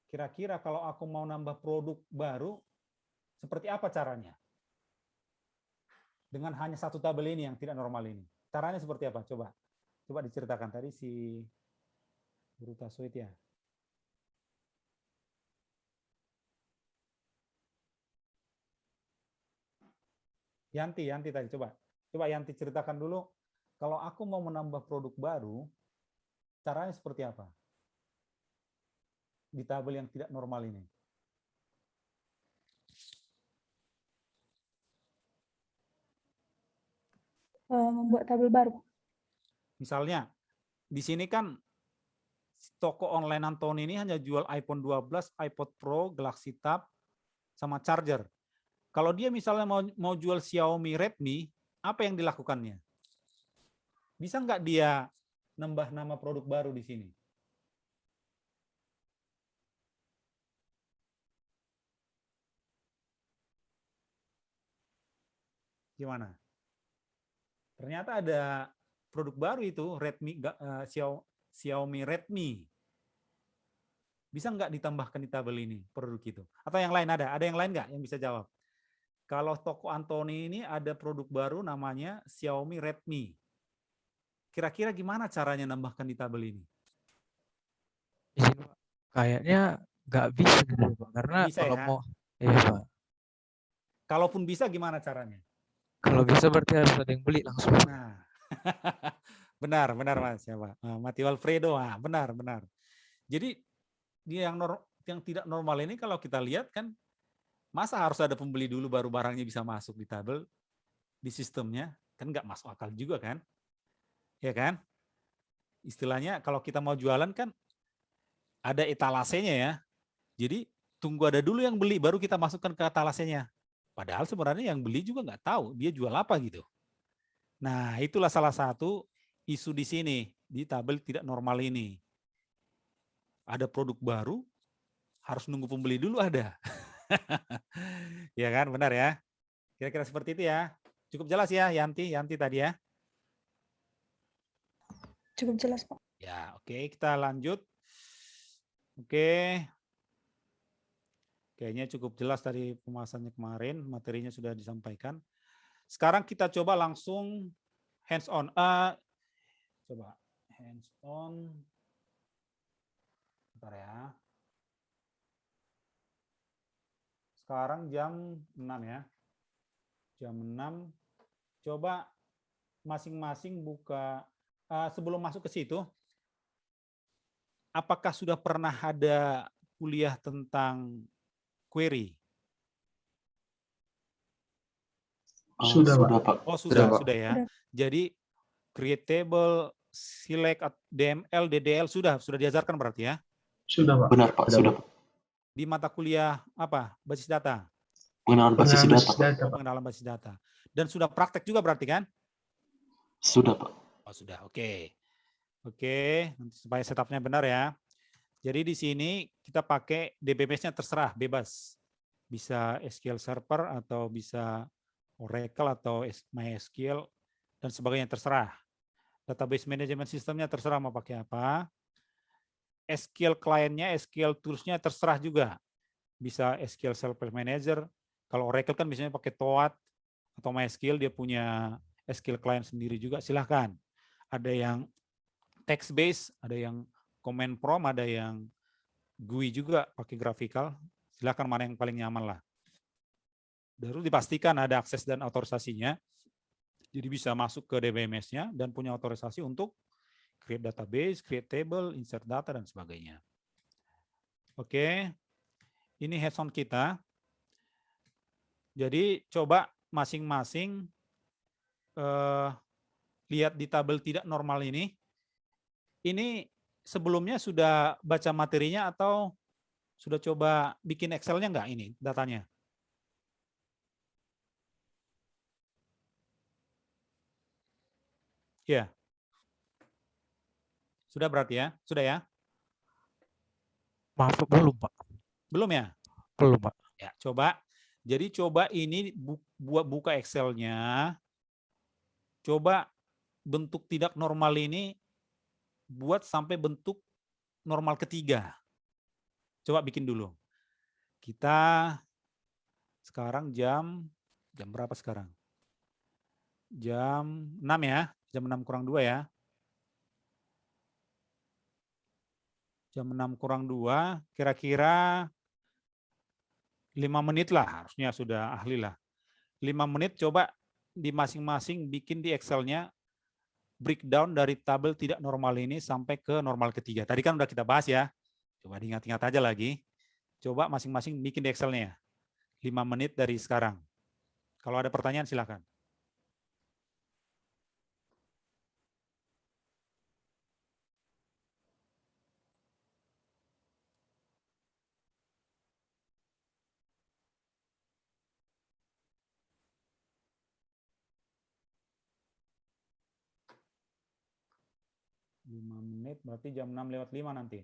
kira-kira kalau aku mau nambah produk baru, seperti apa caranya? Dengan hanya satu tabel ini yang tidak normal ini. Caranya seperti apa? Coba diceritakan tadi si Guru Taswid ya. Yanti tadi, coba Yanti ceritakan dulu, kalau aku mau menambah produk baru, caranya seperti apa? Di tabel yang tidak normal ini. Membuat tabel baru. Misalnya, di sini kan toko online Antoni ini hanya jual iPhone 12, iPod Pro, Galaxy Tab, sama charger. Kalau dia misalnya mau jual Xiaomi Redmi, apa yang dilakukannya? Bisa nggak dia nambah nama produk baru di sini? Gimana? Ternyata ada produk baru itu, Xiaomi Redmi. Bisa nggak ditambahkan di tabel ini produk itu? Atau yang lain ada? Ada yang lain nggak yang bisa jawab? Kalau toko Antoni ini ada produk baru namanya Xiaomi Redmi. Kira-kira gimana caranya nambahkan di tabel ini? Di sini, Pak, kayaknya nggak bisa gitu, Pak. Karena Bisa kalau ya? mau, iya, Pak. Kalaupun bisa gimana caranya? Kalau bisa berarti harus ada yang beli langsung. Nah, benar Mas. Siapa? Mati Alfredo. Benar. Jadi dia yang tidak normal ini kalau kita lihat kan, masa harus ada pembeli dulu baru barangnya bisa masuk di tabel, di sistemnya, kan nggak masuk akal juga kan? Ya kan? Istilahnya kalau kita mau jualan kan ada etalasenya ya. Jadi tunggu ada dulu yang beli, baru kita masukkan ke etalasenya. Padahal sebenarnya yang beli juga nggak tahu dia jual apa gitu. Nah, itulah salah satu isu di sini, di tabel tidak normal ini. Ada produk baru, harus nunggu pembeli dulu ada. Ya kan, benar ya? Kira-kira seperti itu ya. Cukup jelas ya, Yanti tadi ya? Cukup jelas, Pak. Ya, oke, kita lanjut. Oke. Kayaknya cukup jelas dari pembahasannya kemarin, materinya sudah disampaikan. Sekarang kita coba langsung hands on. Coba hands on. Bentar ya. Sekarang jam 6 ya. Jam 6. Coba masing-masing buka, sebelum masuk ke situ, apakah sudah pernah ada kuliah tentang query? Sudah, Pak. Oh, sudah ya. Sudah. Jadi create table, select DML, DDL sudah diajarkan berarti ya? Sudah, Pak. Benar, Pak. Sudah, Pak. Di mata kuliah apa? Basis data? Pengenalan basis data, Pak. Pengenalan basis data. Dan sudah praktek juga berarti kan? Sudah, Pak. Oh, sudah. Oke. Nanti supaya setupnya benar ya. Jadi di sini kita pakai DBMS-nya terserah, bebas. Bisa SQL Server atau bisa Oracle atau MySQL dan sebagainya, terserah. Database Management System-nya terserah mau pakai apa. SQL client-nya, SQL tools-nya terserah juga. Bisa SQL Server Manager. Kalau Oracle kan biasanya pakai TOAD atau MySQL, dia punya SQL client sendiri juga, silahkan. Ada yang text based, ada yang command prompt, ada yang GUI juga pakai graphical. Silahkan mana yang paling nyaman lah. Baru dipastikan ada akses dan otorisasinya. Jadi bisa masuk ke DBMS-nya dan punya otorisasi untuk create database, create table, insert data, dan sebagainya. Oke, ini hands-on kita. Jadi coba masing-masing lihat di tabel tidak normal ini. Ini sebelumnya sudah baca materinya atau sudah coba bikin Excel-nya nggak ini datanya? Ya. Sudah berarti ya? Sudah ya? Maaf, belum Pak. Belum ya? Belum Pak. Ya, coba. Jadi coba ini buka Excel-nya. Coba bentuk tidak normal ini buat sampai bentuk normal ketiga. Coba bikin dulu. Kita sekarang jam berapa sekarang? Jam 6 ya. Jam 6 kurang 2 ya. Jam 6 kurang 2, kira-kira 5 menit lah, harusnya sudah ahli lah. 5 menit coba di masing-masing bikin di Excel-nya breakdown dari tabel tidak normal ini sampai ke normal ketiga. Tadi kan udah kita bahas ya. Coba diingat-ingat aja lagi. Coba masing-masing bikin di Excel-nya. 5 menit dari sekarang. Kalau ada pertanyaan silakan. Lima menit berarti jam 6:05 nanti.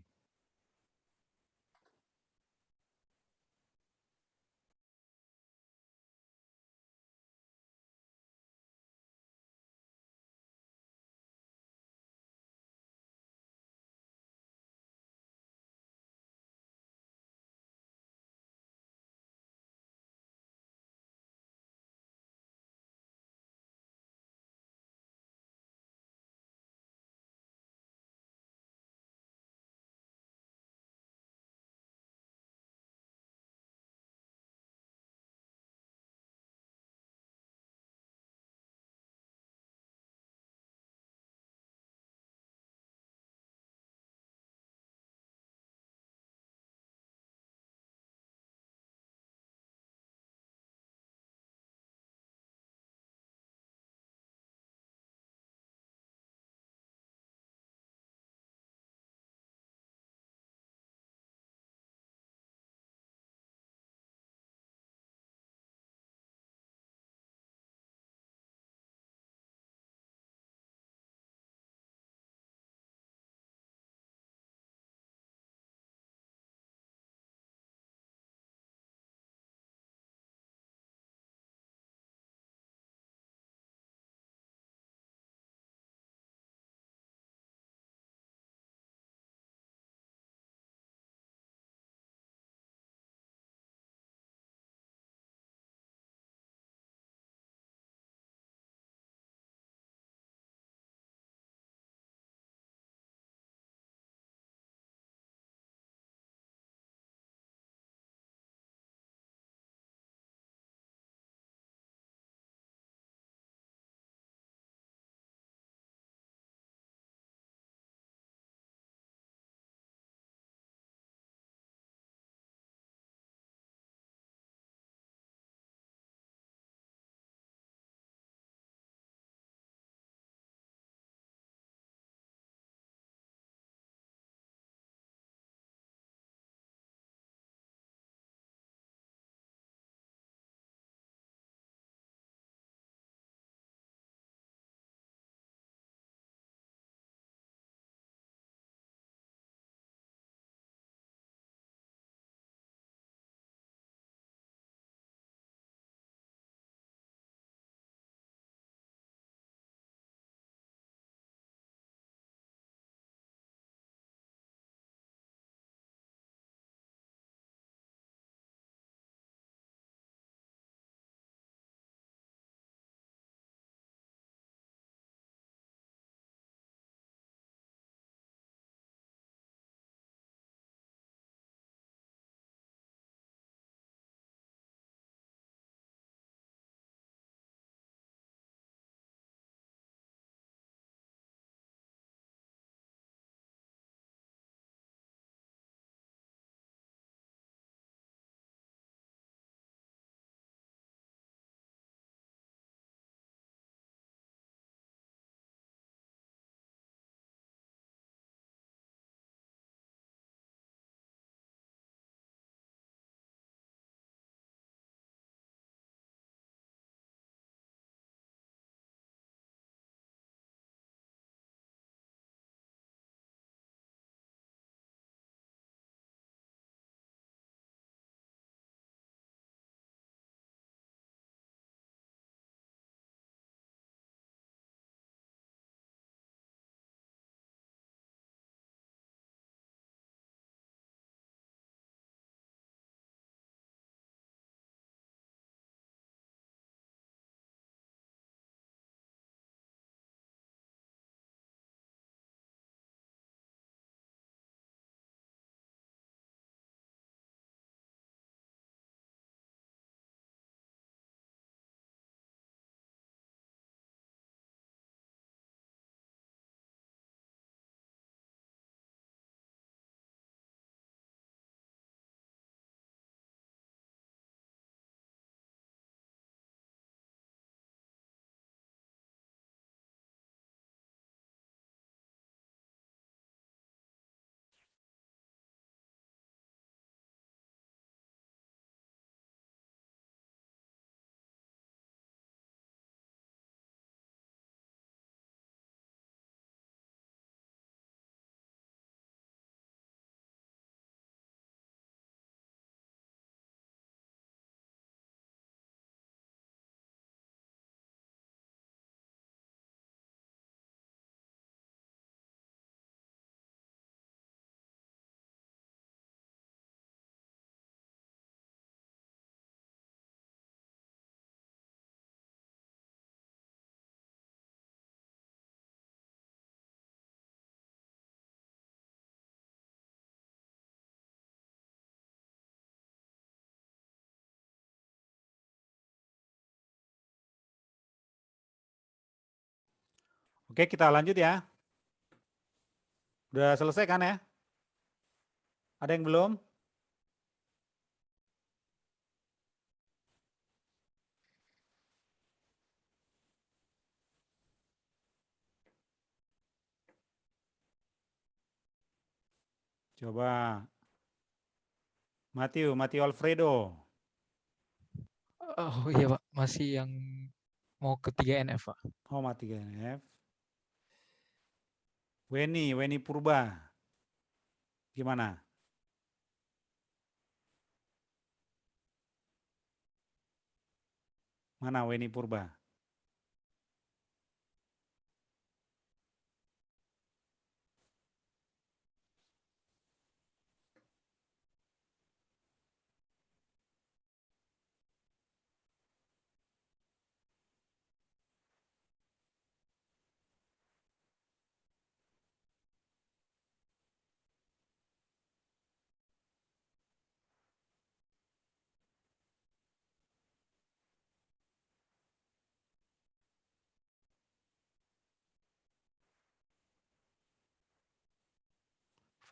Oke, kita lanjut ya. Udah selesai kan ya? Ada yang belum? Coba. Matthew Alfredo. Oh iya Pak, masih yang mau ke 3NF Pak. Oh, mati GNF. Weni Purba. Gimana? Mana Weni Purba?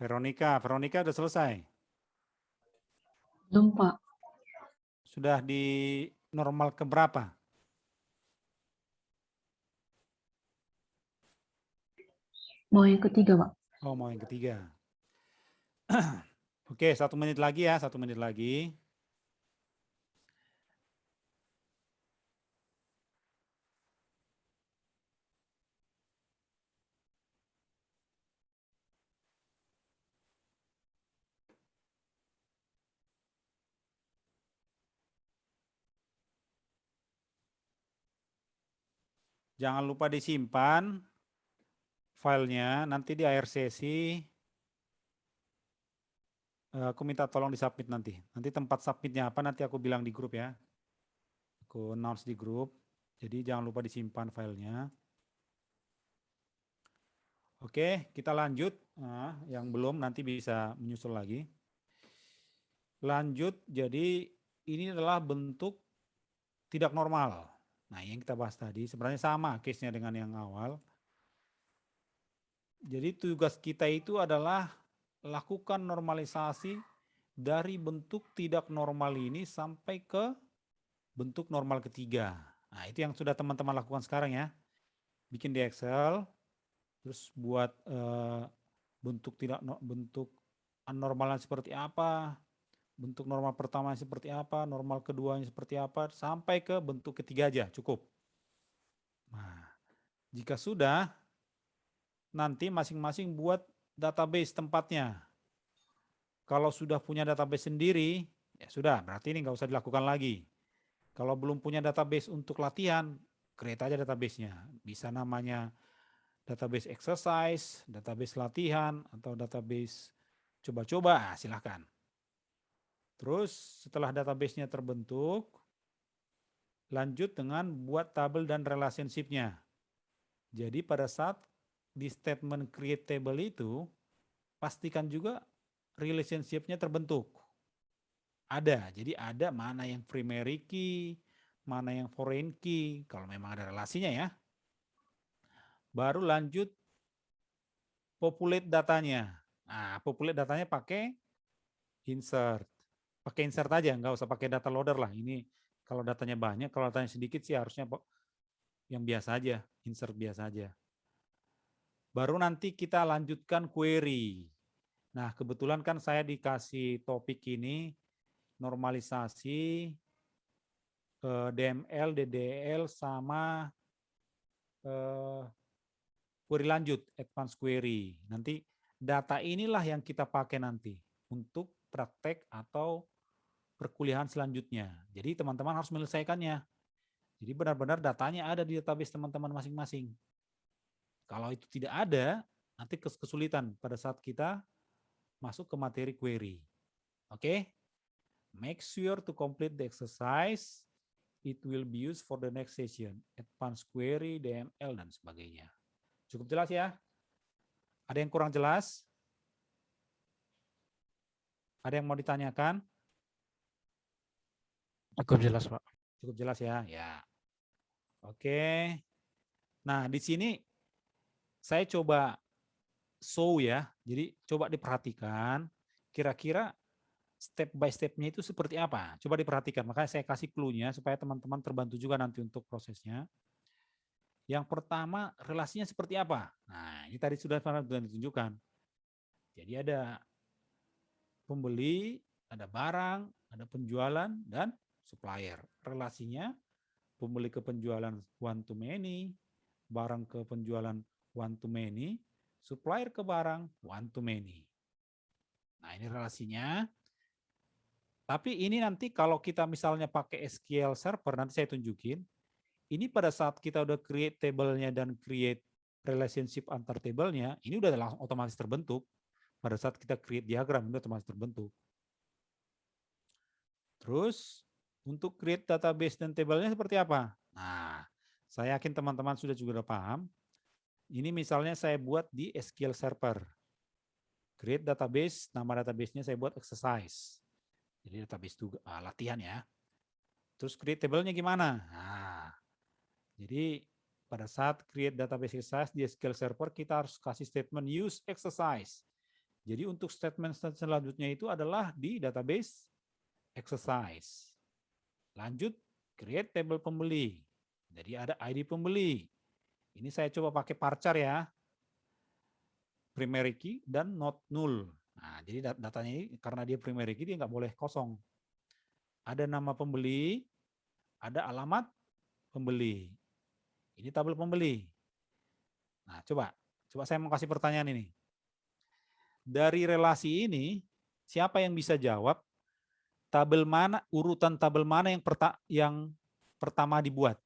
Veronica udah selesai? Belum, Pak. Sudah di normal ke berapa? Mau yang ketiga, Pak. Oh, mau yang ketiga. Oke, 1 menit lagi ya, 1 menit lagi. Jangan lupa disimpan filenya, nanti di akhir sesi aku minta tolong disubmit nanti. Nanti tempat submitnya apa nanti aku bilang di grup ya. Aku announce di grup. Jadi jangan lupa disimpan filenya. Oke, kita lanjut. Nah, yang belum nanti bisa menyusul lagi. Lanjut, jadi ini adalah bentuk tidak normal. Nah, yang kita bahas tadi sebenarnya sama case-nya dengan yang awal. Jadi tugas kita itu adalah lakukan normalisasi dari bentuk tidak normal ini sampai ke bentuk normal ketiga. Nah, itu yang sudah teman-teman lakukan sekarang ya. Bikin di Excel, terus buat bentuk anormalnya seperti apa, bentuk normal pertama seperti apa, normal keduanya seperti apa, sampai ke bentuk ketiga aja cukup. Nah, jika sudah, nanti masing-masing buat database tempatnya. Kalau sudah punya database sendiri, ya sudah, berarti ini nggak usah dilakukan lagi. Kalau belum punya database untuk latihan, create aja database-nya. Bisa namanya database exercise, database latihan, atau database coba-coba, silahkan. Terus setelah database-nya terbentuk, lanjut dengan buat tabel dan relationship-nya. Jadi pada saat di statement create table itu, pastikan juga relationship-nya terbentuk. Ada, jadi ada mana yang primary key, mana yang foreign key, kalau memang ada relasinya ya. Baru lanjut populate datanya. Nah, populate datanya pakai insert. Pakai insert aja, nggak usah pakai data loader lah. Ini kalau datanya banyak, kalau datanya sedikit sih harusnya yang biasa aja, insert biasa aja. Baru nanti kita lanjutkan query. Nah, kebetulan kan saya dikasih topik ini normalisasi DML, DDL sama query lanjut, advanced query. Nanti data inilah yang kita pakai nanti untuk praktek atau perkuliahan selanjutnya. Jadi teman-teman harus menyelesaikannya. Jadi benar-benar datanya ada di database teman-teman masing-masing. Kalau itu tidak ada, nanti kesulitan pada saat kita masuk ke materi query. Oke? Make sure to complete the exercise. It will be used for the next session. Advanced query, DML, dan sebagainya. Cukup jelas ya? Ada yang kurang jelas? Ada yang mau ditanyakan? Cukup jelas Pak. Cukup jelas ya? Ya. Oke. Nah, di sini saya coba show ya. Jadi coba diperhatikan kira-kira step by step-nya itu seperti apa. Coba diperhatikan. Makanya saya kasih clue-nya supaya teman-teman terbantu juga nanti untuk prosesnya. Yang pertama, relasinya seperti apa? Nah, ini tadi sudah ditunjukkan. Jadi ada pembeli, ada barang, ada penjualan, dan supplier. Relasinya pembeli ke penjualan one to many, barang ke penjualan one to many, supplier ke barang one to many. Nah, ini relasinya. Tapi ini nanti kalau kita misalnya pakai SQL Server, nanti saya tunjukin, ini pada saat kita udah create table-nya dan create relationship antar table-nya, ini udah langsung otomatis terbentuk. Pada saat kita create diagram, ini otomatis terbentuk. Terus, untuk create database dan table-nya seperti apa? Nah, saya yakin teman-teman sudah juga paham. Ini misalnya saya buat di SQL Server. Create database, nama database-nya saya buat exercise. Jadi database itu latihan ya. Terus create table-nya gimana? Nah, jadi pada saat create database exercise di SQL Server, kita harus kasih statement use exercise. Jadi untuk statement selanjutnya itu adalah di database exercise. Lanjut, create table pembeli. Jadi ada ID pembeli. Ini saya coba pakai varchar ya. Primary key dan not null. Nah, jadi datanya ini karena dia primary key dia nggak boleh kosong. Ada nama pembeli, ada alamat pembeli. Ini tabel pembeli. Nah, coba saya mau kasih pertanyaan ini. Dari relasi ini, siapa yang bisa jawab tabel mana, urutan tabel mana yang pertama dibuat?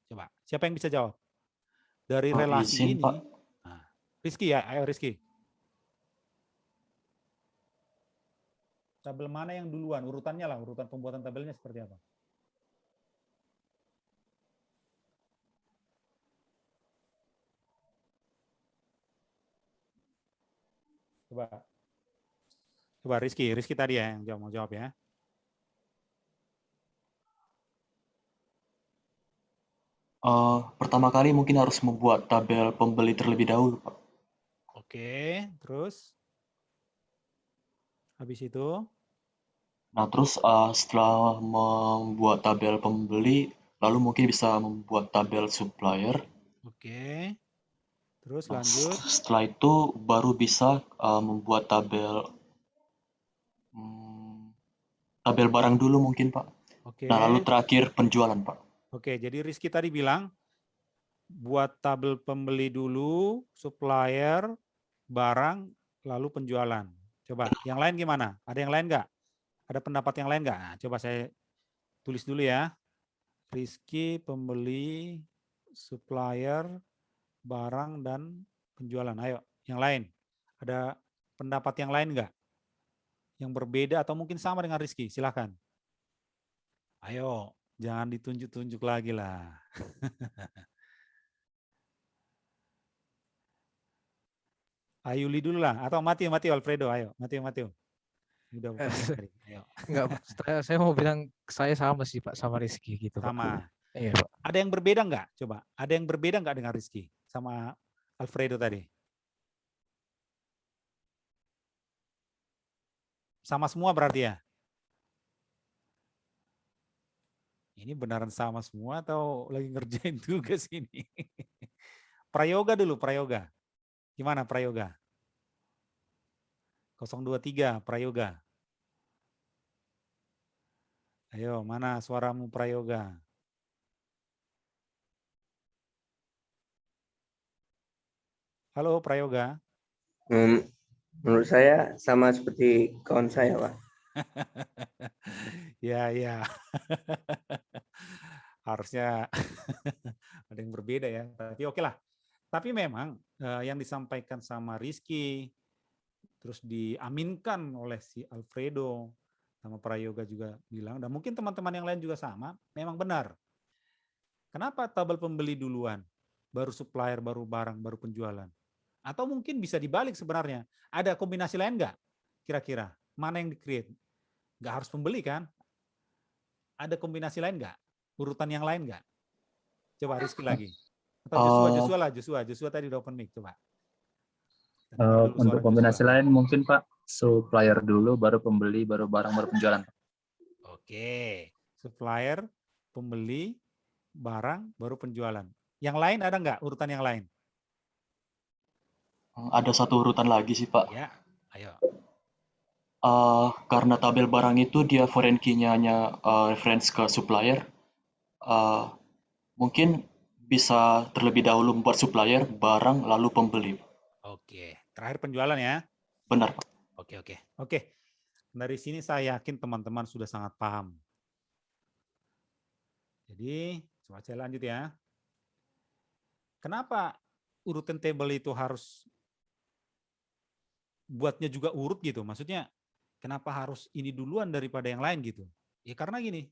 Coba, siapa yang bisa jawab? Dari relasi ini. Nah, Rizky ya, ayo Rizky. Tabel mana yang duluan? Urutannya lah, urutan pembuatan tabelnya seperti apa? Coba Rizky tadi ya yang mau jawab ya. Pertama kali mungkin harus membuat tabel pembeli terlebih dahulu, Pak. Oke, terus habis itu? Nah, terus setelah membuat tabel pembeli, lalu mungkin bisa membuat tabel supplier. Oke, terus Nah, lanjut. setelah itu baru bisa membuat tabel barang dulu mungkin, Pak. Oke. Nah, lalu terakhir penjualan, Pak. Oke, jadi Rizky tadi bilang buat tabel pembeli dulu, supplier, barang, lalu penjualan. Coba, yang lain gimana? Ada yang lain nggak? Ada pendapat yang lain nggak? Nah, coba saya tulis dulu ya. Rizky, pembeli, supplier, barang, dan penjualan. Ayo, yang lain. Ada pendapat yang lain nggak? Yang berbeda atau mungkin sama dengan Rizky? Silakan. Ayo, jangan ditunjuk-tunjuk lagi lah. Ayuli dulu lah, atau Matthew Alfredo, ayo. Matthew. Udah ayo. Enggak, saya mau bilang saya sama sih Pak sama Rizky gitu Pak. Sama. Iya Pak. Ada yang berbeda nggak? Coba, ada yang berbeda nggak dengan Rizky sama Alfredo tadi? Sama semua berarti ya? Ini beneran sama semua atau lagi ngerjain tugas ini? Prayoga dulu, Prayoga. Gimana Prayoga? 023, Prayoga. Ayo, mana suaramu Prayoga? Halo Prayoga. Menurut saya sama seperti kawan saya, Pak. Ya. Harusnya ada yang berbeda ya. Tapi oke lah. Tapi memang yang disampaikan sama Rizky, terus diaminkan oleh si Alfredo, sama Prayoga juga bilang, dan mungkin teman-teman yang lain juga sama, memang benar. Kenapa tabel pembeli duluan, baru supplier, baru barang, baru penjualan? Atau mungkin bisa dibalik sebenarnya. Ada kombinasi lain nggak? Kira-kira mana yang di-create? Nggak harus pembeli kan? Ada kombinasi lain nggak? Urutan yang lain nggak? Coba Rizky lagi. Atau Eh, Joshua tadi udah open mic, coba. Dengar dulu Untuk suara kombinasi Joshua. lain mungkin Pak, supplier dulu, baru pembeli, baru barang, baru penjualan. Oke, supplier, pembeli, barang, baru penjualan. Yang lain ada nggak urutan yang lain? ada satu urutan lagi sih Pak. Ya, ayo. Karena tabel barang itu dia foreign key-nya hanya reference ke supplier, mungkin bisa terlebih dahulu membuat supplier, barang, lalu pembeli. Oke, terakhir penjualan ya. Benar Pak. Oke. Dari sini saya yakin teman-teman sudah sangat paham. Jadi, coba saya lanjut ya. Kenapa urutan table itu harus buatnya juga urut gitu? Maksudnya, kenapa harus ini duluan daripada yang lain gitu? Ya karena gini,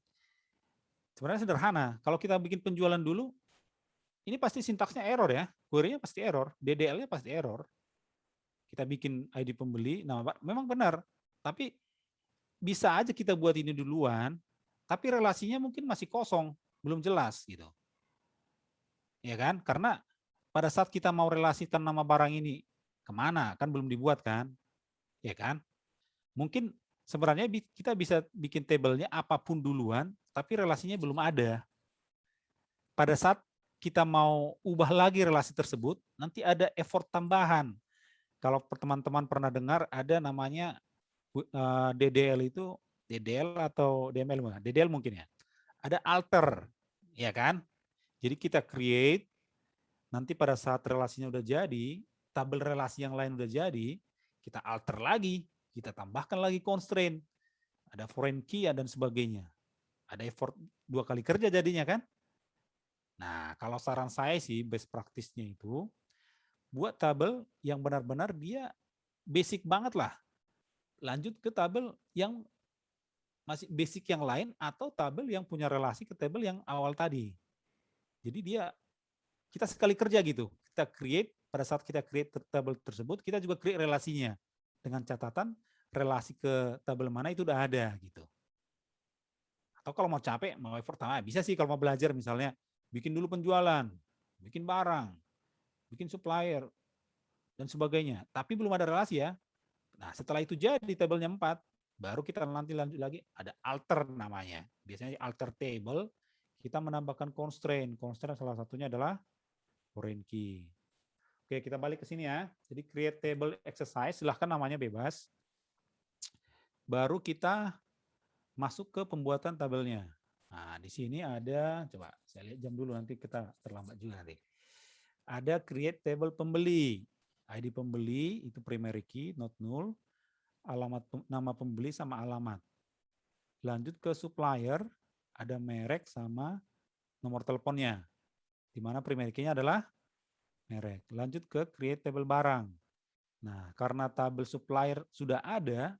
sebenarnya sederhana. Kalau kita bikin penjualan dulu, ini pasti sintaksnya error ya. Query-nya pasti error, DDL-nya pasti error. Kita bikin ID pembeli, memang benar. Tapi bisa aja kita buat ini duluan, tapi relasinya mungkin masih kosong, belum jelas gitu. Ya kan? Karena pada saat kita mau relasikan nama barang ini kemana, kan belum dibuat kan? Ya kan? Mungkin sebenarnya kita bisa bikin tabelnya apapun duluan, tapi relasinya belum ada. Pada saat kita mau ubah lagi relasi tersebut, nanti ada effort tambahan. Kalau teman-teman pernah dengar ada namanya DDL itu, DDL atau DML, DDL mungkin ya. Ada alter, ya kan? Jadi kita create, nanti pada saat relasinya udah jadi, tabel relasi yang lain udah jadi, kita alter lagi, kita tambahkan lagi constraint, ada foreign key dan sebagainya. Ada effort 2 kali kerja jadinya kan? Nah, kalau saran saya sih best practice-nya itu buat tabel yang benar-benar dia basic banget lah. Lanjut ke tabel yang masih basic yang lain atau tabel yang punya relasi ke tabel yang awal tadi. Jadi kita sekali kerja gitu. Kita create, pada saat kita create tabel tersebut, kita juga create relasinya. Dengan catatan relasi ke tabel mana itu udah ada gitu. Atau kalau mau capek, mau effort, bisa sih kalau mau belajar misalnya, bikin dulu penjualan, bikin barang, bikin supplier, dan sebagainya. Tapi belum ada relasi ya. Nah setelah itu jadi tabelnya 4, baru kita nanti lanjut lagi, ada alter namanya. Biasanya alter table, kita menambahkan constraint. Constraint salah satunya adalah foreign key. Oke, kita balik ke sini ya. Jadi create table exercise, silahkan namanya bebas. Baru kita masuk ke pembuatan tabelnya. Nah, di sini ada, coba saya lihat jam dulu, nanti kita terlambat juga nanti. Ada create table pembeli. ID pembeli itu primary key, not null. Alamat nama pembeli sama alamat. Lanjut ke supplier, ada merek sama nomor teleponnya. Di mana primary key-nya adalah merek. Lanjut ke create table barang. Nah, karena tabel supplier sudah ada,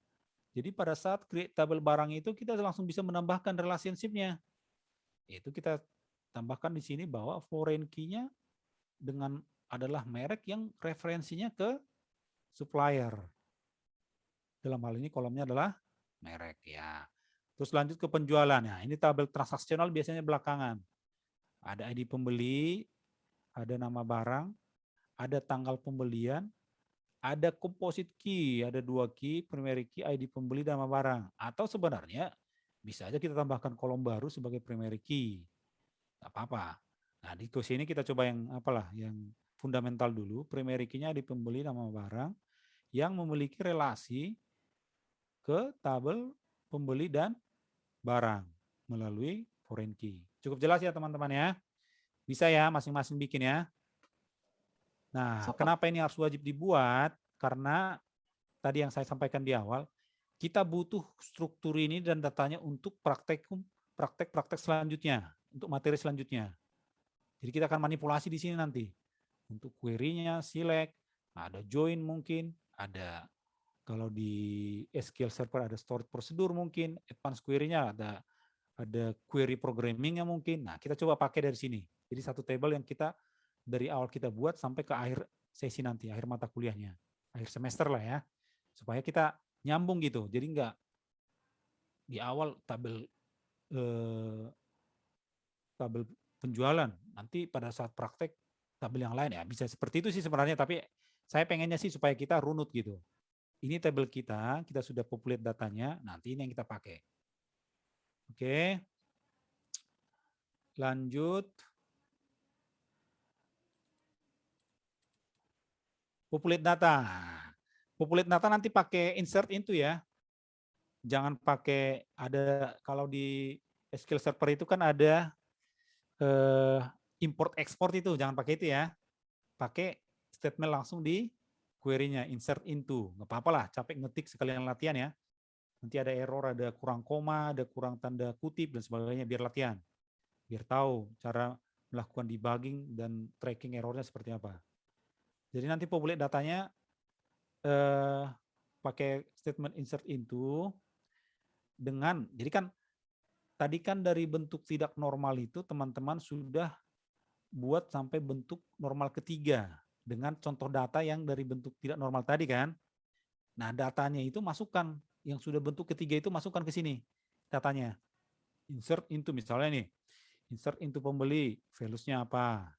jadi pada saat create tabel barang itu kita langsung bisa menambahkan relationship-nya. Itu kita tambahkan di sini bahwa foreign key-nya dengan adalah merek yang referensinya ke supplier. Dalam hal ini kolomnya adalah merek ya. Terus lanjut ke penjualan. Nah, ini tabel transaksional biasanya belakangan. Ada ID pembeli, ada nama barang, ada tanggal pembelian, ada composite key, ada 2 key, primary key, ID pembeli, dan nama barang. Atau sebenarnya bisa aja kita tambahkan kolom baru sebagai primary key. Nggak apa-apa. Nah, di sini kita coba yang yang fundamental dulu. Primary key-nya ID pembeli, nama barang, yang memiliki relasi ke tabel pembeli dan barang melalui foreign key. Cukup jelas ya teman-teman ya? Bisa ya masing-masing bikin ya? Nah, kenapa ini harus wajib dibuat? Karena tadi yang saya sampaikan di awal, kita butuh struktur ini dan datanya untuk praktek-praktek selanjutnya, untuk materi selanjutnya. Jadi kita akan manipulasi di sini nanti. Untuk query-nya, select, ada join mungkin, ada kalau di SQL Server ada storage procedure mungkin, advanced query-nya ada query programming-nya mungkin. Nah, kita coba pakai dari sini. Jadi satu table yang kita dari awal kita buat sampai ke akhir sesi nanti, akhir mata kuliahnya, akhir semester lah ya, supaya kita nyambung gitu. Jadi enggak di awal tabel penjualan, nanti pada saat praktek tabel yang lain ya bisa seperti itu sih sebenarnya, tapi saya pengennya sih supaya kita runut gitu. Ini tabel kita sudah populate datanya, nanti ini yang kita pakai. Oke. Lanjut. Populate data. Populate data nanti pakai insert into ya. Jangan pakai kalau di SQL Server itu kan ada import export itu, jangan pakai itu ya. Pakai statement langsung di query-nya, insert into. Nggak apa-apa lah, capek ngetik sekalian latihan ya. Nanti ada error, ada kurang koma, ada kurang tanda kutip dan sebagainya, biar latihan. Biar tahu cara melakukan debugging dan tracking errornya seperti apa. Jadi nanti populate datanya pakai statement insert into dengan, jadi kan tadi kan dari bentuk tidak normal itu teman-teman sudah buat sampai bentuk normal ketiga dengan contoh data yang dari bentuk tidak normal tadi kan. Nah datanya itu masukkan, yang sudah bentuk ketiga itu masukkan ke sini datanya. Insert into misalnya nih, insert into pembeli, values-nya apa.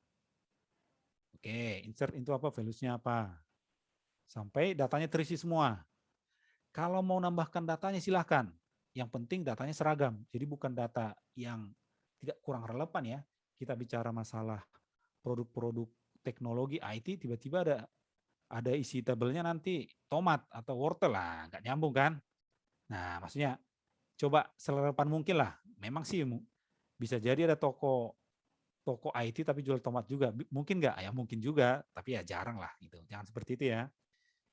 Oke, insert into apa, values-nya apa. Sampai datanya terisi semua. Kalau mau nambahkan datanya silahkan. Yang penting datanya seragam. Jadi bukan data yang tidak kurang relevan ya. Kita bicara masalah produk-produk teknologi IT, tiba-tiba ada isi tabelnya nanti tomat atau wortel lah, nggak nyambung kan? Nah, maksudnya coba serelevan mungkin lah. Memang sih bisa jadi ada toko IT tapi jual tomat juga. Mungkin nggak? Ya mungkin juga, tapi ya jarang lah gitu. Jangan seperti itu ya.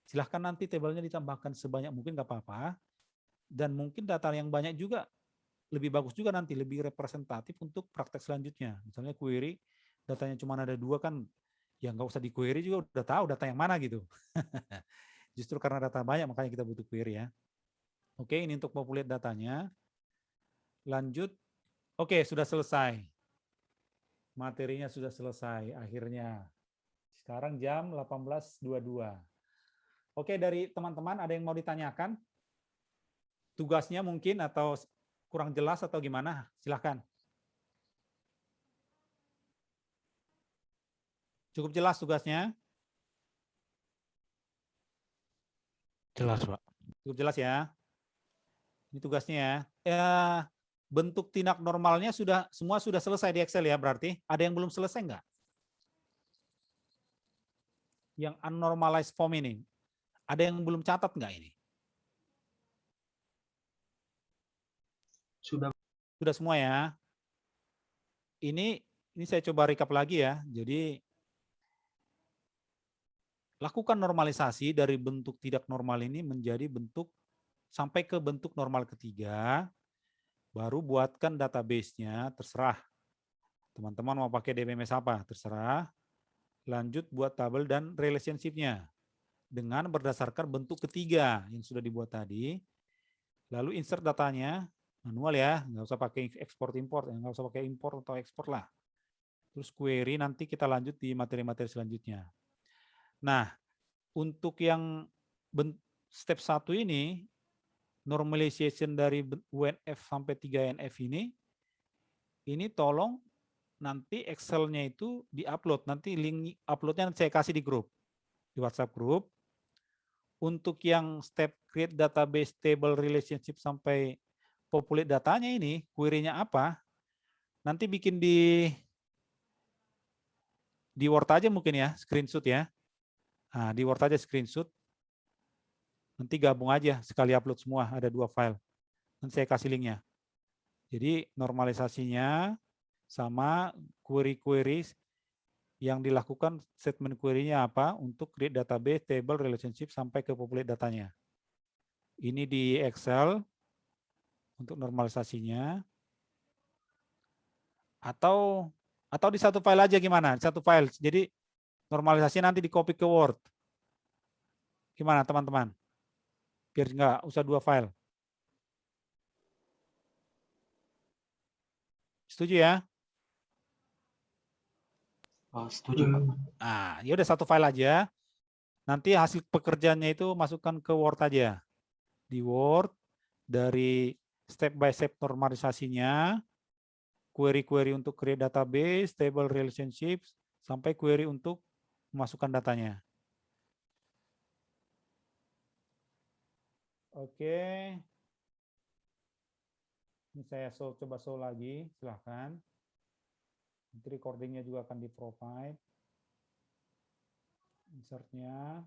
Silahkan nanti tabelnya ditambahkan sebanyak mungkin nggak apa-apa. Dan mungkin data yang banyak juga lebih bagus juga nanti, lebih representatif untuk praktek selanjutnya. Misalnya query, datanya cuma ada 2 kan, ya nggak usah di query juga udah tahu data yang mana gitu. Justru karena data banyak makanya kita butuh query ya. Oke, ini untuk populate datanya. Lanjut. Oke, sudah selesai. Materinya sudah selesai akhirnya. Sekarang jam 18.22. Oke, dari teman-teman ada yang mau ditanyakan? Tugasnya mungkin atau kurang jelas atau gimana? Silahkan. Cukup jelas tugasnya? Jelas, Pak. Cukup jelas ya. Ini tugasnya ya. Bentuk tindak normalnya semua sudah selesai di Excel ya berarti. Ada yang belum selesai enggak? Yang unnormalized form ini. Ada yang belum catat enggak ini? Sudah semua ya. Ini saya coba recap lagi ya. Jadi lakukan normalisasi dari bentuk tidak normal ini menjadi bentuk sampai ke bentuk normal ketiga. Baru buatkan database-nya, terserah. Teman-teman mau pakai DBMS apa? Terserah. Lanjut buat tabel dan relationship-nya. Dengan berdasarkan bentuk ketiga yang sudah dibuat tadi. Lalu insert datanya. Manual ya, nggak usah pakai export import, nggak usah pakai import atau ekspor lah. Terus query nanti kita lanjut di materi-materi selanjutnya. Nah, untuk yang step 1 ini, normalization dari UNF sampai 3NF ini tolong nanti Excel-nya itu di-upload. Nanti link upload-nya saya kasih di grup, di WhatsApp grup. Untuk yang step create database table relationship sampai populate datanya ini, query-nya apa, nanti bikin di Word aja mungkin ya, screenshot ya. Nah, di Word aja screenshot. Nanti gabung aja, sekali upload semua, ada 2 file. Nanti saya kasih linknya. Jadi normalisasinya sama query-query yang dilakukan statement query-nya apa untuk create database, table, relationship sampai ke populate datanya. Ini di Excel. Untuk normalisasinya, atau di satu file aja gimana? Satu file. Jadi normalisasi nanti di copy ke Word. Gimana teman-teman? Biar nggak usah 2 file. Setuju ya? Setuju, Pak. Nah, ya udah satu file aja. Nanti hasil pekerjaannya itu masukkan ke Word aja. Di Word dari step by step normalisasinya, query-query untuk create database, table relationships, sampai query untuk memasukkan datanya. Oke. Ini saya coba show lagi, silahkan. Nanti recordingnya juga akan di-provide. Insert-nya.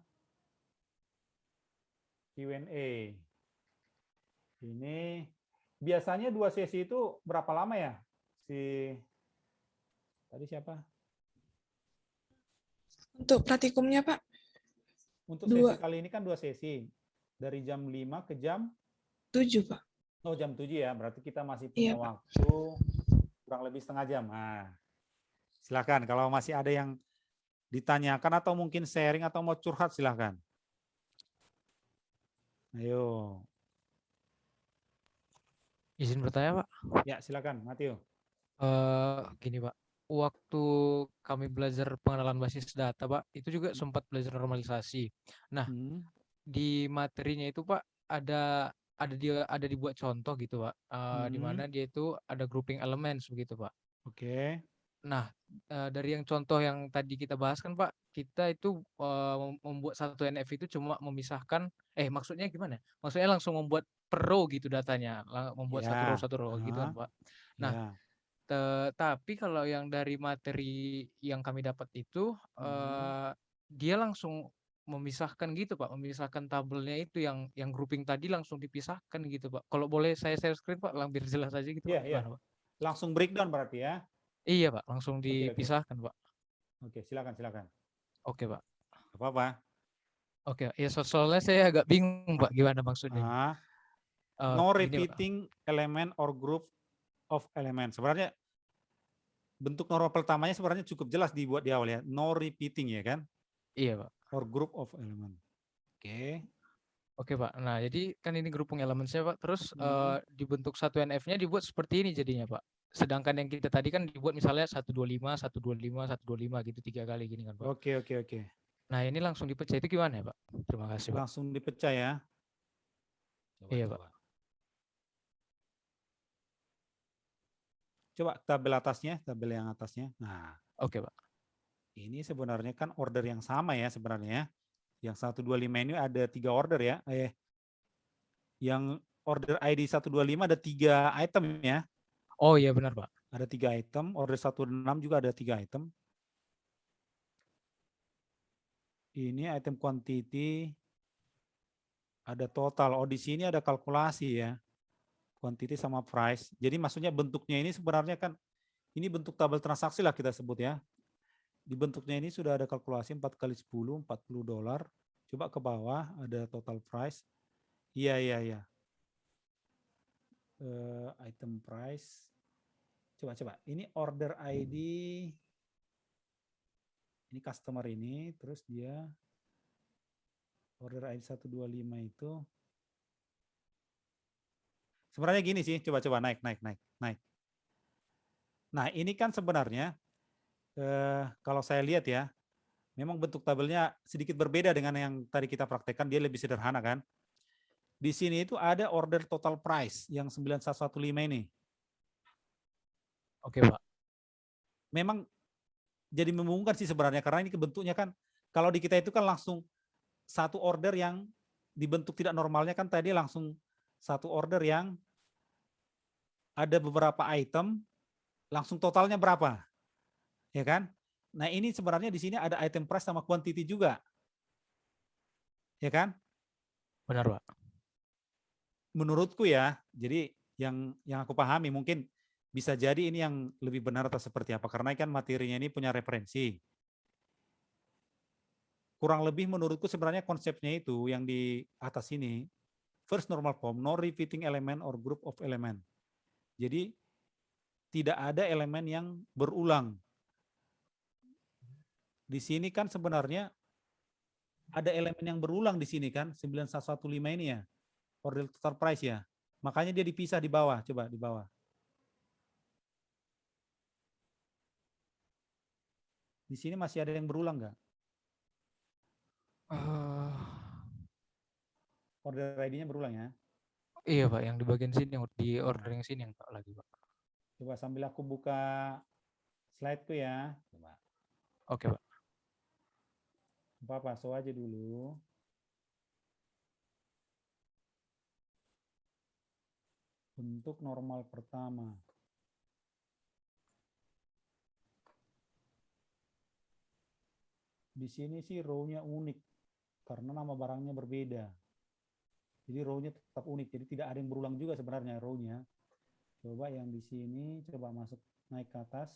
Q&A. Ini biasanya 2 sesi itu berapa lama ya? Tadi siapa? Untuk praktikumnya, Pak? Untuk sesi kali ini kan 2 sesi. Dari jam 5 ke jam 7, Pak. Oh, jam 7 ya. Berarti kita masih punya waktu kurang lebih setengah jam. Nah, silakan kalau masih ada yang ditanyakan atau mungkin sharing atau mau curhat silahkan. Ayo. Izin bertanya, Pak. Ya, silakan, Matthew. Gini, Pak. Waktu kami belajar pengenalan basis data, Pak, itu juga sempat belajar normalisasi. Nah, di materinya itu, Pak, ada dibuat contoh gitu, Pak. Di mana dia itu ada grouping elements begitu, Pak. Oke. Nah, dari yang contoh yang tadi kita bahas kan, Pak, kita itu membuat satu NF itu cuma memisahkan, maksudnya gimana? Maksudnya langsung membuat per row gitu datanya, membuat satu row gitu kan, Pak. Nah, tapi kalau yang dari materi yang kami dapat itu, dia langsung memisahkan gitu, Pak, memisahkan tabelnya itu yang grouping tadi langsung dipisahkan gitu, Pak. Kalau boleh saya share screen, Pak, biar jelas aja gitu, Pak. Iya. Pak? Langsung breakdown berarti ya? Iya, Pak, langsung dipisahkan, Pak. Oke, silakan. Oke, Pak. Apa-apa? Oke, ya soalnya saya agak bingung, Pak, gimana maksudnya. No repeating element or group of element. Sebenarnya bentuk normal pertamanya sebenarnya cukup jelas dibuat di awal ya. No repeating ya kan? Iya, Pak. Or group of element. Oke. Oke, Pak. Nah, jadi kan ini grouping elementsnya, Pak. Terus dibentuk satu NF-nya dibuat seperti ini jadinya, Pak. Sedangkan yang kita tadi kan dibuat misalnya 125, 125, 125 gitu 3 kali gini kan, Pak. Oke. Nah, ini langsung dipecah itu gimana ya, Pak? Terima kasih, Pak. Langsung dipecah ya. Iya, Pak. Coba tabel atasnya, tabel yang atasnya. Nah. Oke, Pak. Ini sebenarnya kan order yang sama ya sebenarnya. Yang 125 ini ada 3 order ya. Yang order ID 125 ada 3 item ya. Oh iya benar, Pak. Ada 3 item. Order 16 juga ada 3 item. Ini item quantity. Ada total. Oh di sini ada kalkulasi ya. Quantity sama price. Jadi maksudnya bentuknya ini sebenarnya kan. Ini bentuk tabel transaksi lah kita sebut ya. Di bentuknya ini sudah ada kalkulasi 4 kali 10, $40. Coba ke bawah ada total price. Iya. Item price. Coba. Ini order ID. Ini customer ini. Terus dia order ID 125 itu. Sebenarnya gini sih. Coba naik. Nah ini kan sebenarnya. Kalau saya lihat ya. Memang bentuk tabelnya sedikit berbeda dengan yang tadi kita praktekkan. Dia lebih sederhana kan. Di sini itu ada order total price yang 9115 ini. Oke, Pak. Memang jadi membingungkan sih sebenarnya karena ini bentuknya kan kalau di kita itu kan langsung satu order yang dibentuk tidak normalnya kan tadi langsung satu order yang ada beberapa item langsung totalnya berapa. Ya kan? Nah, ini sebenarnya di sini ada item price sama quantity juga. Ya kan? Benar, Pak. Menurutku ya, jadi yang aku pahami mungkin bisa jadi ini yang lebih benar atau seperti apa karena kan materinya ini punya referensi. Kurang lebih menurutku sebenarnya konsepnya itu yang di atas ini first normal form, no repeating element or group of element. Jadi tidak ada elemen yang berulang. Di sini kan sebenarnya ada elemen yang berulang di sini kan 9115 ini ya. Order total price ya. Makanya dia dipisah di bawah, coba di bawah. Di sini masih ada yang berulang nggak? Order ID-nya berulang ya? Iya, Pak, yang di bagian sini, yang di order yang sini yang lagi, Pak. Coba sambil aku buka slide-ku ya. Coba. Oke, Pak. Apa-apa, show aja dulu. Bentuk normal pertama. Di sini sih row-nya unik karena nama barangnya berbeda. Jadi row-nya tetap unik. Jadi tidak ada yang berulang juga sebenarnya row-nya. Coba yang di sini, coba masuk naik ke atas.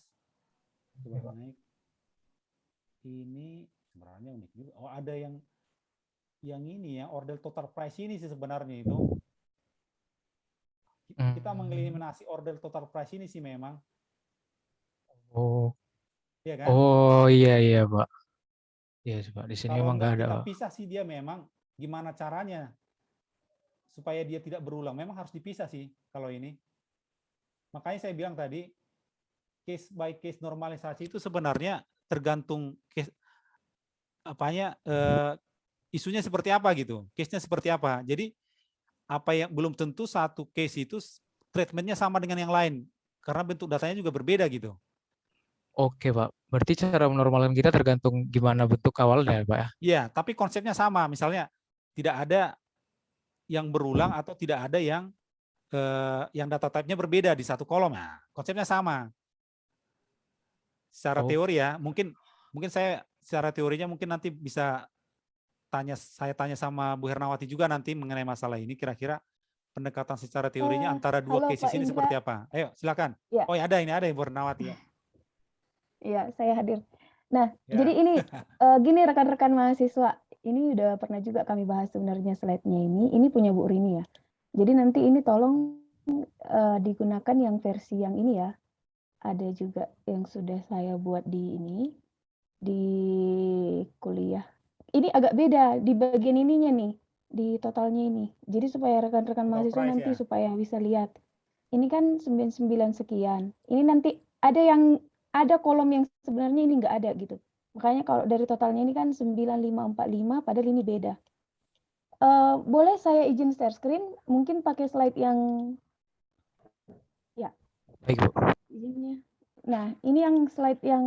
Coba naik. Ini sebenarnya unik juga. Oh, ada yang ini ya, order total price ini sih sebenarnya itu. Kita mengeliminasi order total price ini sih memang. Oh. Iya kan? Oh, iya, Pak. Iya, Pak. Di sini Kalau memang nggak ada, kita Pak. pisah sih dia memang gimana caranya supaya dia tidak berulang. Memang harus dipisah sih kalau ini. Makanya saya bilang tadi case by case normalisasi itu sebenarnya tergantung case isunya seperti apa gitu. Case-nya seperti apa. Jadi apa yang belum tentu satu case itu treatmentnya sama dengan yang lain karena bentuk datanya juga berbeda gitu. Oke, Pak. Berarti cara menormalkan kita tergantung gimana bentuk awalnya, Pak ya? Iya, tapi konsepnya sama. Misalnya tidak ada yang berulang atau tidak ada yang data type-nya berbeda di satu kolom. Nah, konsepnya sama. Secara teori ya, mungkin saya secara teorinya mungkin nanti bisa saya tanya sama Bu Hernawati juga nanti mengenai masalah ini, kira-kira pendekatan secara teorinya antara dua halo, cases Pak ini Indra. seperti apa? Ayo, silakan. Ya. Oh, ya ada Bu Hernawati ya. Iya, saya hadir. Nah, Ya. jadi ini gini rekan-rekan mahasiswa, ini udah pernah juga kami bahas sebenarnya slide-nya ini. Ini punya Bu Rini ya. Jadi nanti ini tolong digunakan yang versi yang ini ya. Ada juga yang sudah saya buat di ini di kuliah. Ini agak beda di bagian ininya nih, di totalnya ini. Jadi supaya rekan-rekan mahasiswa price nanti ya? supaya bisa lihat. Ini kan 99 sekian. Ini nanti ada kolom yang sebenarnya ini nggak ada gitu. Makanya kalau dari totalnya ini kan 9545, padahal ini beda. Boleh saya izin share screen? Mungkin pakai slide yang ya. Baik, Bu. Izinnya. Nah, ini yang slide yang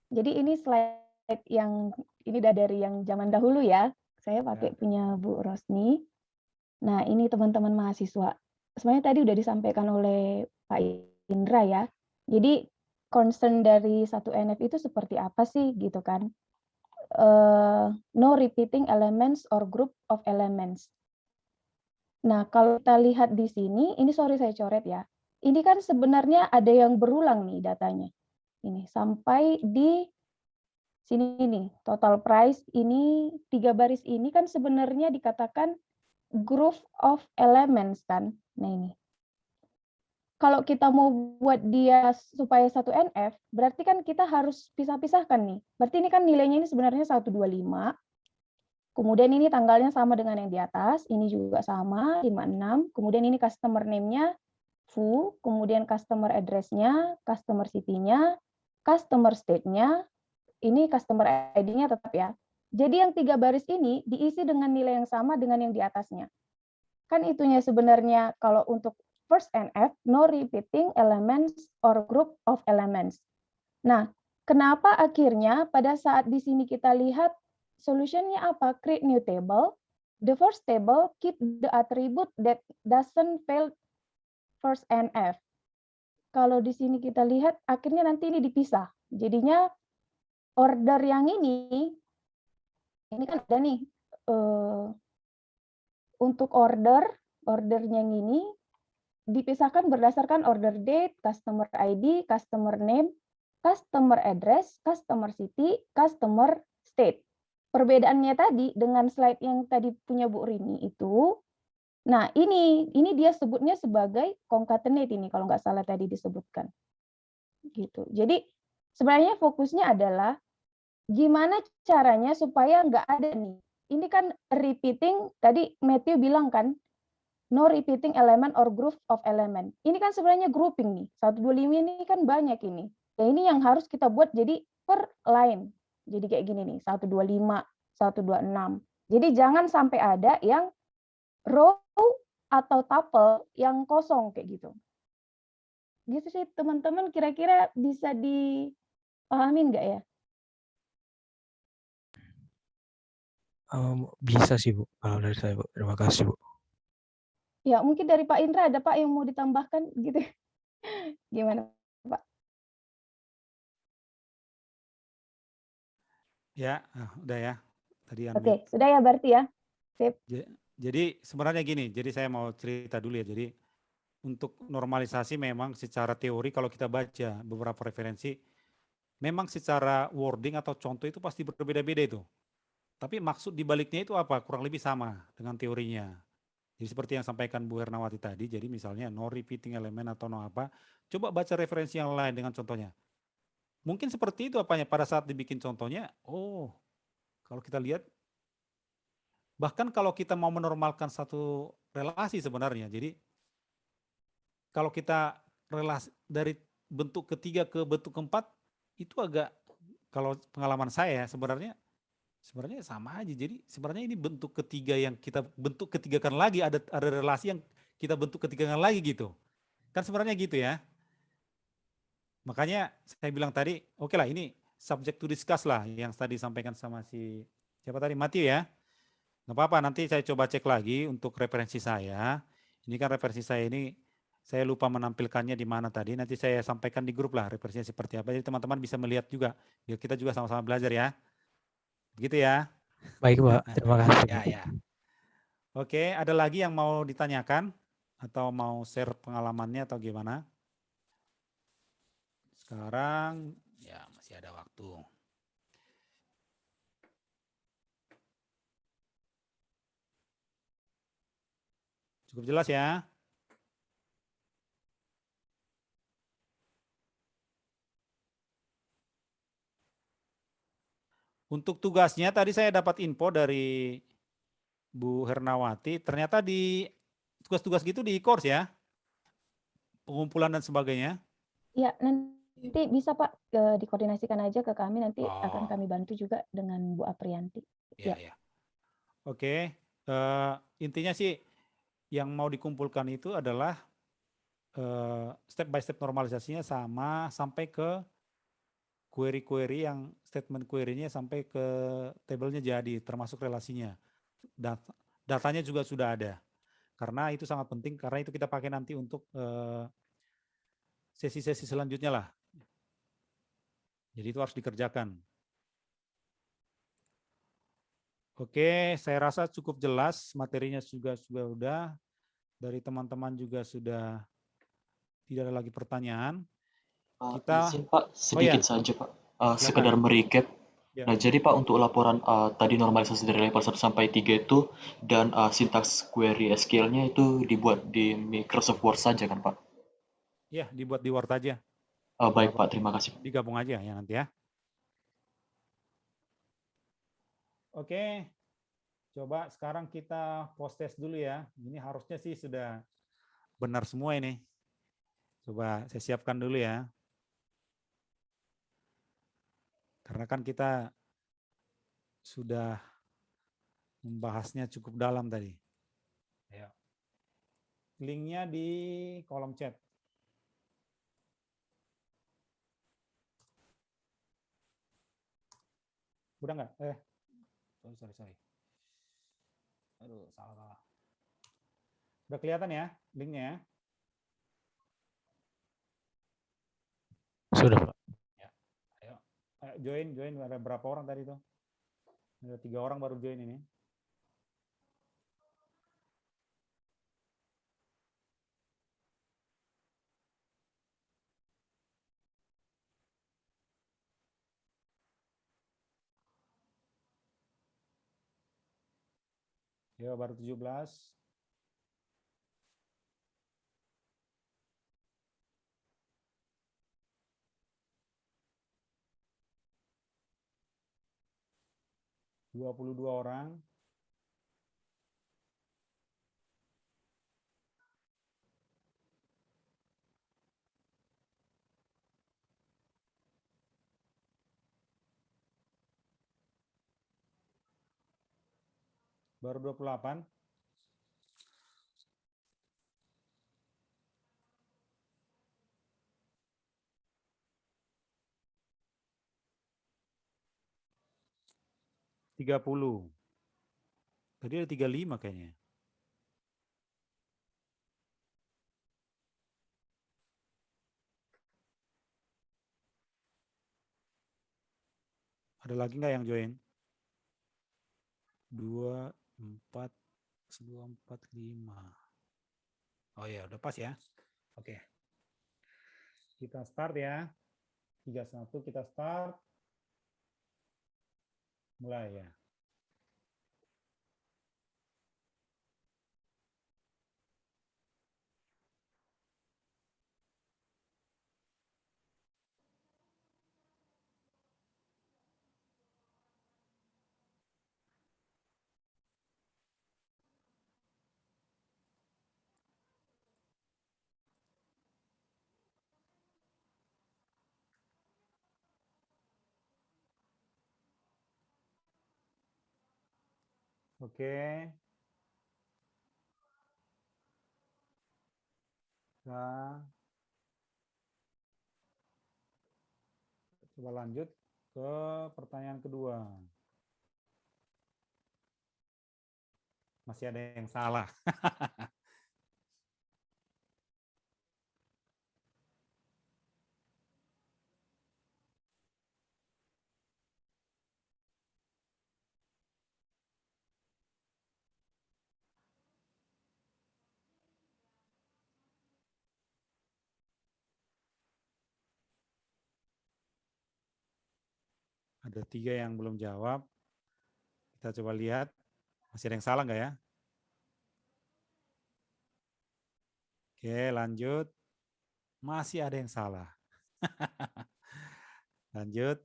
jadi ini slide yang ini udah dari yang zaman dahulu ya. Saya pakai punya Bu Rosni. Nah, ini teman-teman mahasiswa. Sebenarnya tadi udah disampaikan oleh Pak Indra ya. Jadi concern dari satu NF itu seperti apa sih gitu kan? No repeating elements or group of elements. Nah, kalau kita lihat di sini, ini sorry saya coret ya. Ini kan sebenarnya ada yang berulang nih datanya. Ini sampai di sini nih, total price ini 3 baris ini kan sebenarnya dikatakan group of elements kan. Nah ini. Kalau kita mau buat dia supaya 1 NF, berarti kan kita harus pisah-pisahkan nih. Berarti ini kan nilainya ini sebenarnya 125. Kemudian ini tanggalnya sama dengan yang di atas, ini juga sama, 56. Kemudian ini customer name-nya full, kemudian customer address-nya, customer city-nya, customer state-nya, ini customer ID-nya tetap ya. Jadi yang 3 baris ini diisi dengan nilai yang sama dengan yang di atasnya. Kan itunya sebenarnya kalau untuk first NF, no repeating elements or group of elements. Nah, kenapa akhirnya pada saat di sini kita lihat solutionnya apa? Create new table. The first table keep the attribute that doesn't fail first NF. Kalau di sini kita lihat akhirnya nanti ini dipisah. Jadinya order yang ini kan ada nih untuk ordernya yang ini dipisahkan berdasarkan order date, customer ID, customer name, customer address, customer city, customer state. Perbedaannya tadi dengan slide yang tadi punya Bu Rini itu, nah ini dia sebutnya sebagai concatenate ini kalau nggak salah tadi disebutkan. Gitu. Jadi sebenarnya fokusnya adalah gimana caranya supaya nggak ada nih. Ini kan repeating, tadi Matthew bilang kan, no repeating element or group of element. Ini kan sebenarnya grouping nih. 125 ini kan banyak ini. Ya ini yang harus kita buat jadi per line. Jadi kayak gini nih, 125, 126. Jadi jangan sampai ada yang row atau tuple yang kosong kayak gitu. gitu sih teman-teman, kira-kira bisa dipahamin nggak ya? Bisa sih Bu, kalau dari saya Bu. Terima kasih Bu. Ya mungkin dari Pak Indra ada Pak yang mau ditambahkan gitu. Gimana Pak? Ya, udah ya. Tadi Oke, sudah ya berarti ya. Sip. Jadi sebenarnya gini, jadi saya mau cerita dulu ya. Jadi untuk normalisasi memang secara teori kalau kita baca beberapa referensi, memang secara wording atau contoh itu pasti berbeda-beda itu. Tapi maksud dibaliknya itu apa? Kurang lebih sama dengan teorinya. Jadi seperti yang sampaikan Bu Hernawati tadi, jadi misalnya no repeating element atau no apa, coba baca referensi yang lain dengan contohnya. Mungkin seperti itu apanya pada saat dibikin contohnya, oh kalau kita lihat, bahkan kalau kita mau menormalkan satu relasi sebenarnya, jadi kalau kita relasi dari bentuk ketiga ke bentuk keempat, itu agak, kalau pengalaman saya sebenarnya sama aja. Jadi sebenarnya ini bentuk ketiga yang kita bentuk ketigakan lagi, ada relasi yang kita bentuk ketigakan lagi gitu. Kan sebenarnya gitu ya. Makanya saya bilang tadi, oke lah ini subject to discuss lah yang tadi disampaikan sama siapa tadi, Matthew ya. Nggak apa-apa, nanti saya coba cek lagi untuk referensi saya. Ini kan referensi saya ini, saya lupa menampilkannya di mana tadi, nanti saya sampaikan di grup lah referensinya seperti apa. Jadi teman-teman bisa melihat juga, biar kita juga sama-sama belajar ya. Begitu ya. Baik Pak, terima kasih. Ya. Oke, ada lagi yang mau ditanyakan atau mau share pengalamannya atau gimana? Sekarang ya masih ada waktu. Cukup jelas ya? Untuk tugasnya tadi saya dapat info dari Bu Hernawati, ternyata di tugas-tugas gitu di course ya? Pengumpulan dan sebagainya. Ya, nanti bisa Pak dikoordinasikan aja ke kami, nanti akan kami bantu juga dengan Bu Aprianti. Ya. Oke, intinya sih yang mau dikumpulkan itu adalah step by step normalisasinya sama sampai ke query-query yang statement query-nya sampai ke tabelnya jadi, termasuk relasinya. Datanya juga sudah ada. Karena itu sangat penting, karena itu kita pakai nanti untuk sesi-sesi selanjutnya lah. Jadi itu harus dikerjakan. Oke, saya rasa cukup jelas, materinya juga sudah, dari teman-teman juga sudah tidak ada lagi pertanyaan. Izin Pak, sedikit saja Pak, sekedar merecap. Ya. Nah jadi Pak untuk laporan tadi normalisasi dari level 1 sampai 3 itu dan sintaks query SQL-nya itu dibuat di Microsoft Word saja kan Pak? Ya, dibuat di Word aja. Baik Pak, terima kasih. Digabung aja ya nanti ya. Oke, coba sekarang kita post test dulu ya. Ini harusnya sih sudah benar semua ini. Coba saya siapkan dulu ya. Karena kan kita sudah membahasnya cukup dalam tadi. Ayo. Linknya di kolom chat. Udah nggak? Sorry. Aduh, salah. Udah kelihatan ya linknya ya? Sudah Pak. Ya. Ayo. Join. Ada berapa orang tadi tuh? Ada 3 orang baru join ini. Ya, baru 17. Dua 22 orang. Baru 28. 30. Tadi ada 35 kayaknya. Ada lagi nggak yang join? 2, 4, 2, 4, 5. Oh ya, udah pas ya. Oke. Kita start ya. 31 kita start. Mulai ya. Oke. Nah, coba lanjut ke pertanyaan kedua. Masih ada yang salah. Ada 3 yang belum jawab. Kita coba lihat. Masih ada yang salah nggak ya? Oke, lanjut. Masih ada yang salah. Lanjut.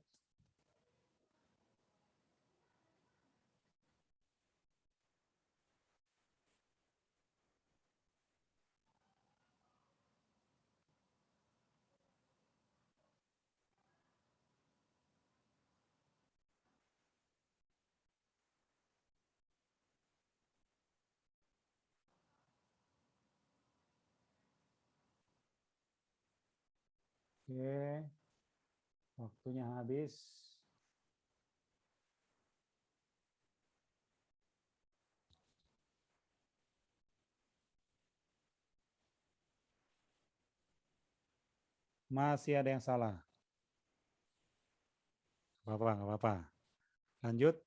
Oke. Waktunya habis. Masih ada yang salah. Nggak apa-apa. Lanjut.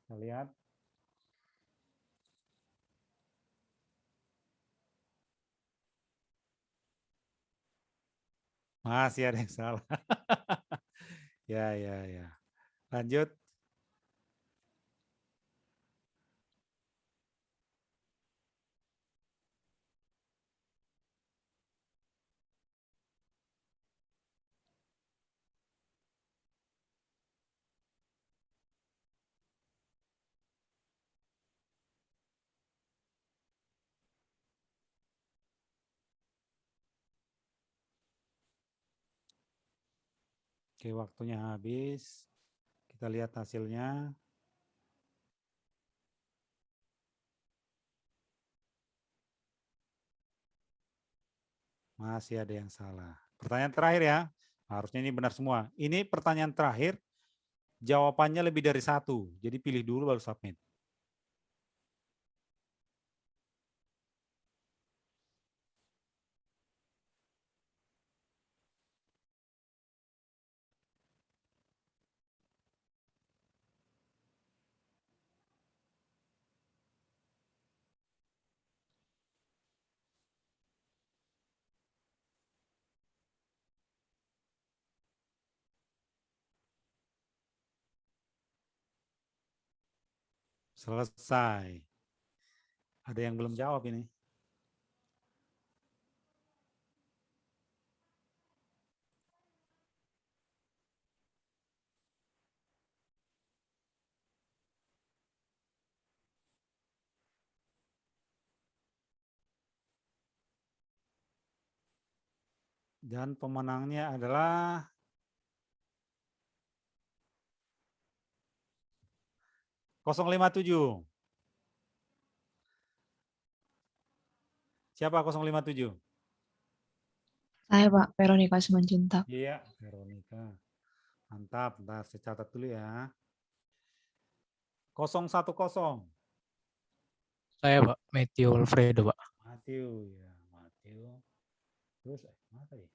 Kita lihat. Masih ada yang salah. Ya, ya, ya. Lanjut. Oke, waktunya habis. Kita lihat hasilnya. Masih ada yang salah. Pertanyaan terakhir ya. Harusnya ini benar semua. Ini pertanyaan terakhir. Jawabannya lebih dari 1. Jadi pilih dulu baru submit. Selesai. Ada yang belum jawab ini. Dan pemenangnya adalah (057). Siapa 057? Saya Pak, Veronica Simanjuntak. Iya, Veronica. Mantap, bentar saya catat dulu ya. 010. Saya Pak, Matthew Alfredo Pak. Matthew, ya Matthew. Terus mana tadi?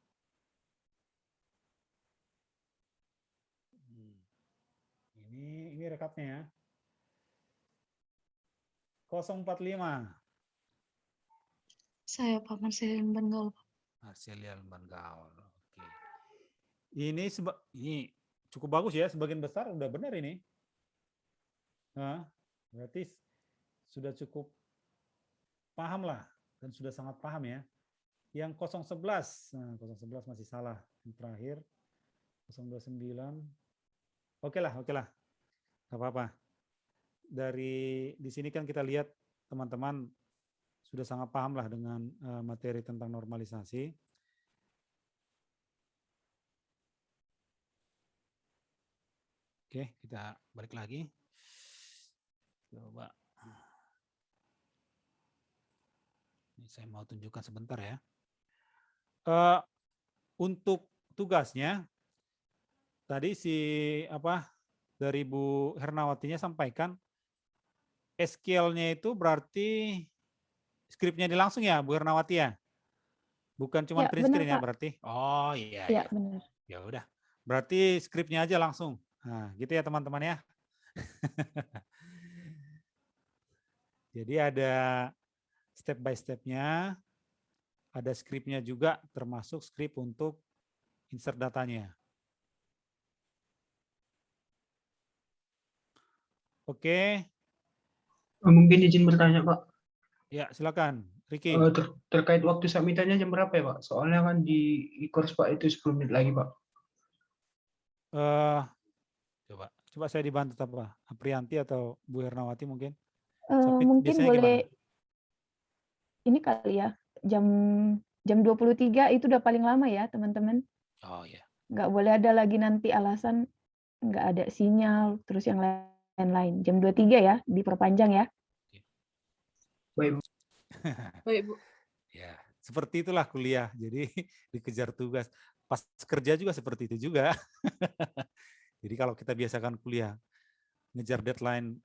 Ini rekapnya ya. 045. Saya Pak Marcelian Banggaul. Marcelian Banggaul. Oke. Ini cukup bagus ya, sebagian besar udah benar ini. Nah, berarti sudah cukup paham lah dan sudah sangat paham ya. Yang 011, nah 011 masih salah. Yang terakhir 029. Oke lah. Gak apa-apa. Dari di sini kan kita lihat teman-teman sudah sangat paham lah dengan materi tentang normalisasi. Oke, kita balik lagi. Coba. Ini saya mau tunjukkan sebentar ya. Untuk tugasnya, tadi dari Bu Hernawatinya sampaikan, SQL-nya itu berarti skripnya ini langsung ya, Bu Hernawati ya? Bukan cuma print screen ya berarti? Oh iya. Iya, benar. Ya udah, berarti skripnya aja langsung. Nah, gitu ya teman-teman ya. Jadi ada step by step-nya, ada skripnya juga, termasuk skrip untuk insert datanya. Oke. Mungkin izin bertanya, Pak. Ya, silakan. Ricky. Terkait waktu submitannya jam berapa ya, Pak? Soalnya kan di e-course Pak itu 10 menit lagi, Pak. Coba saya dibantu apa? Aprianti atau Bu Hernawati mungkin? Mungkin boleh gimana? Ini kali ya, jam 23 itu udah paling lama ya, teman-teman. Oh ya. Nggak boleh ada lagi nanti alasan nggak ada sinyal, terus yang lain-lain. Jam 23 ya, diperpanjang ya. Baik, Bu. Baik, Bu. Ya, seperti itulah kuliah. Jadi dikejar tugas. Pas kerja juga seperti itu juga. Jadi kalau kita biasakan kuliah, ngejar deadline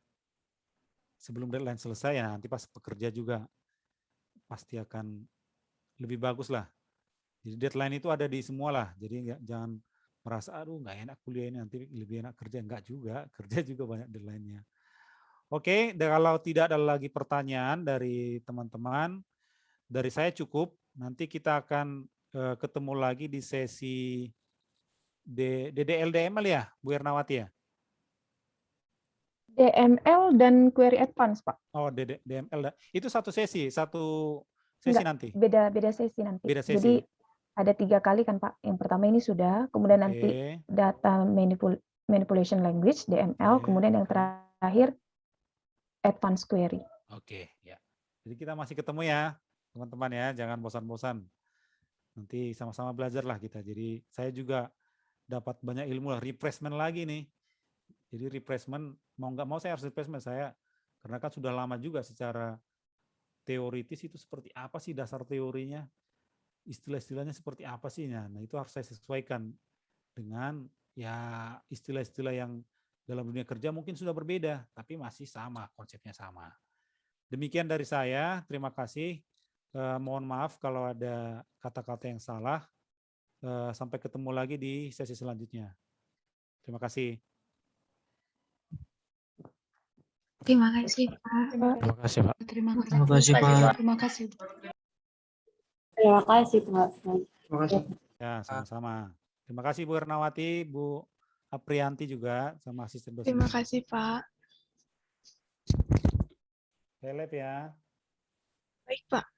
sebelum deadline selesai, ya nanti pas bekerja juga pasti akan lebih bagus lah. Jadi deadline itu ada di semua lah. Jadi jangan merasa, aduh nggak enak kuliah ini, nanti lebih enak kerja. Enggak juga, kerja juga banyak deadline-nya. Oke, kalau tidak ada lagi pertanyaan dari teman-teman, dari saya cukup. Nanti kita akan ketemu lagi di sesi DDL-DML ya, Bu Hernawati ya? DML dan query advance, Pak. Oh, DML. Itu satu sesi nanti? Beda sesi nanti. Beda sesi. Jadi ada 3 kali kan, Pak. Yang pertama ini sudah, kemudian nanti data manipulation language, DML, kemudian yang terakhir advanced query. Oke, ya. Jadi kita masih ketemu ya, teman-teman ya. Jangan bosan-bosan. Nanti sama-sama belajar lah kita. Jadi saya juga dapat banyak ilmu lah, refreshment lagi nih. Jadi refreshment, mau nggak mau saya harus refreshment saya, karena kan sudah lama juga secara teoritis itu seperti apa sih dasar teorinya, istilah-istilahnya seperti apa sih, nah itu harus saya sesuaikan dengan ya istilah-istilah yang dalam dunia kerja mungkin sudah berbeda, tapi masih sama, konsepnya sama. Demikian dari saya, terima kasih. Mohon maaf kalau ada kata-kata yang salah. Sampai ketemu lagi di sesi selanjutnya. Terima kasih. Terima kasih, Pak. Terima kasih, Pak. Terima kasih, Terima kasih, Pak. Terima kasih, Pak. Terima kasih, Pak. Terima kasih. Ya, sama-sama. Terima kasih Bu Hernawati, Bu Aprianti juga, sama asisten dosen. Terima kasih, Pak. Seleb ya. Baik, Pak.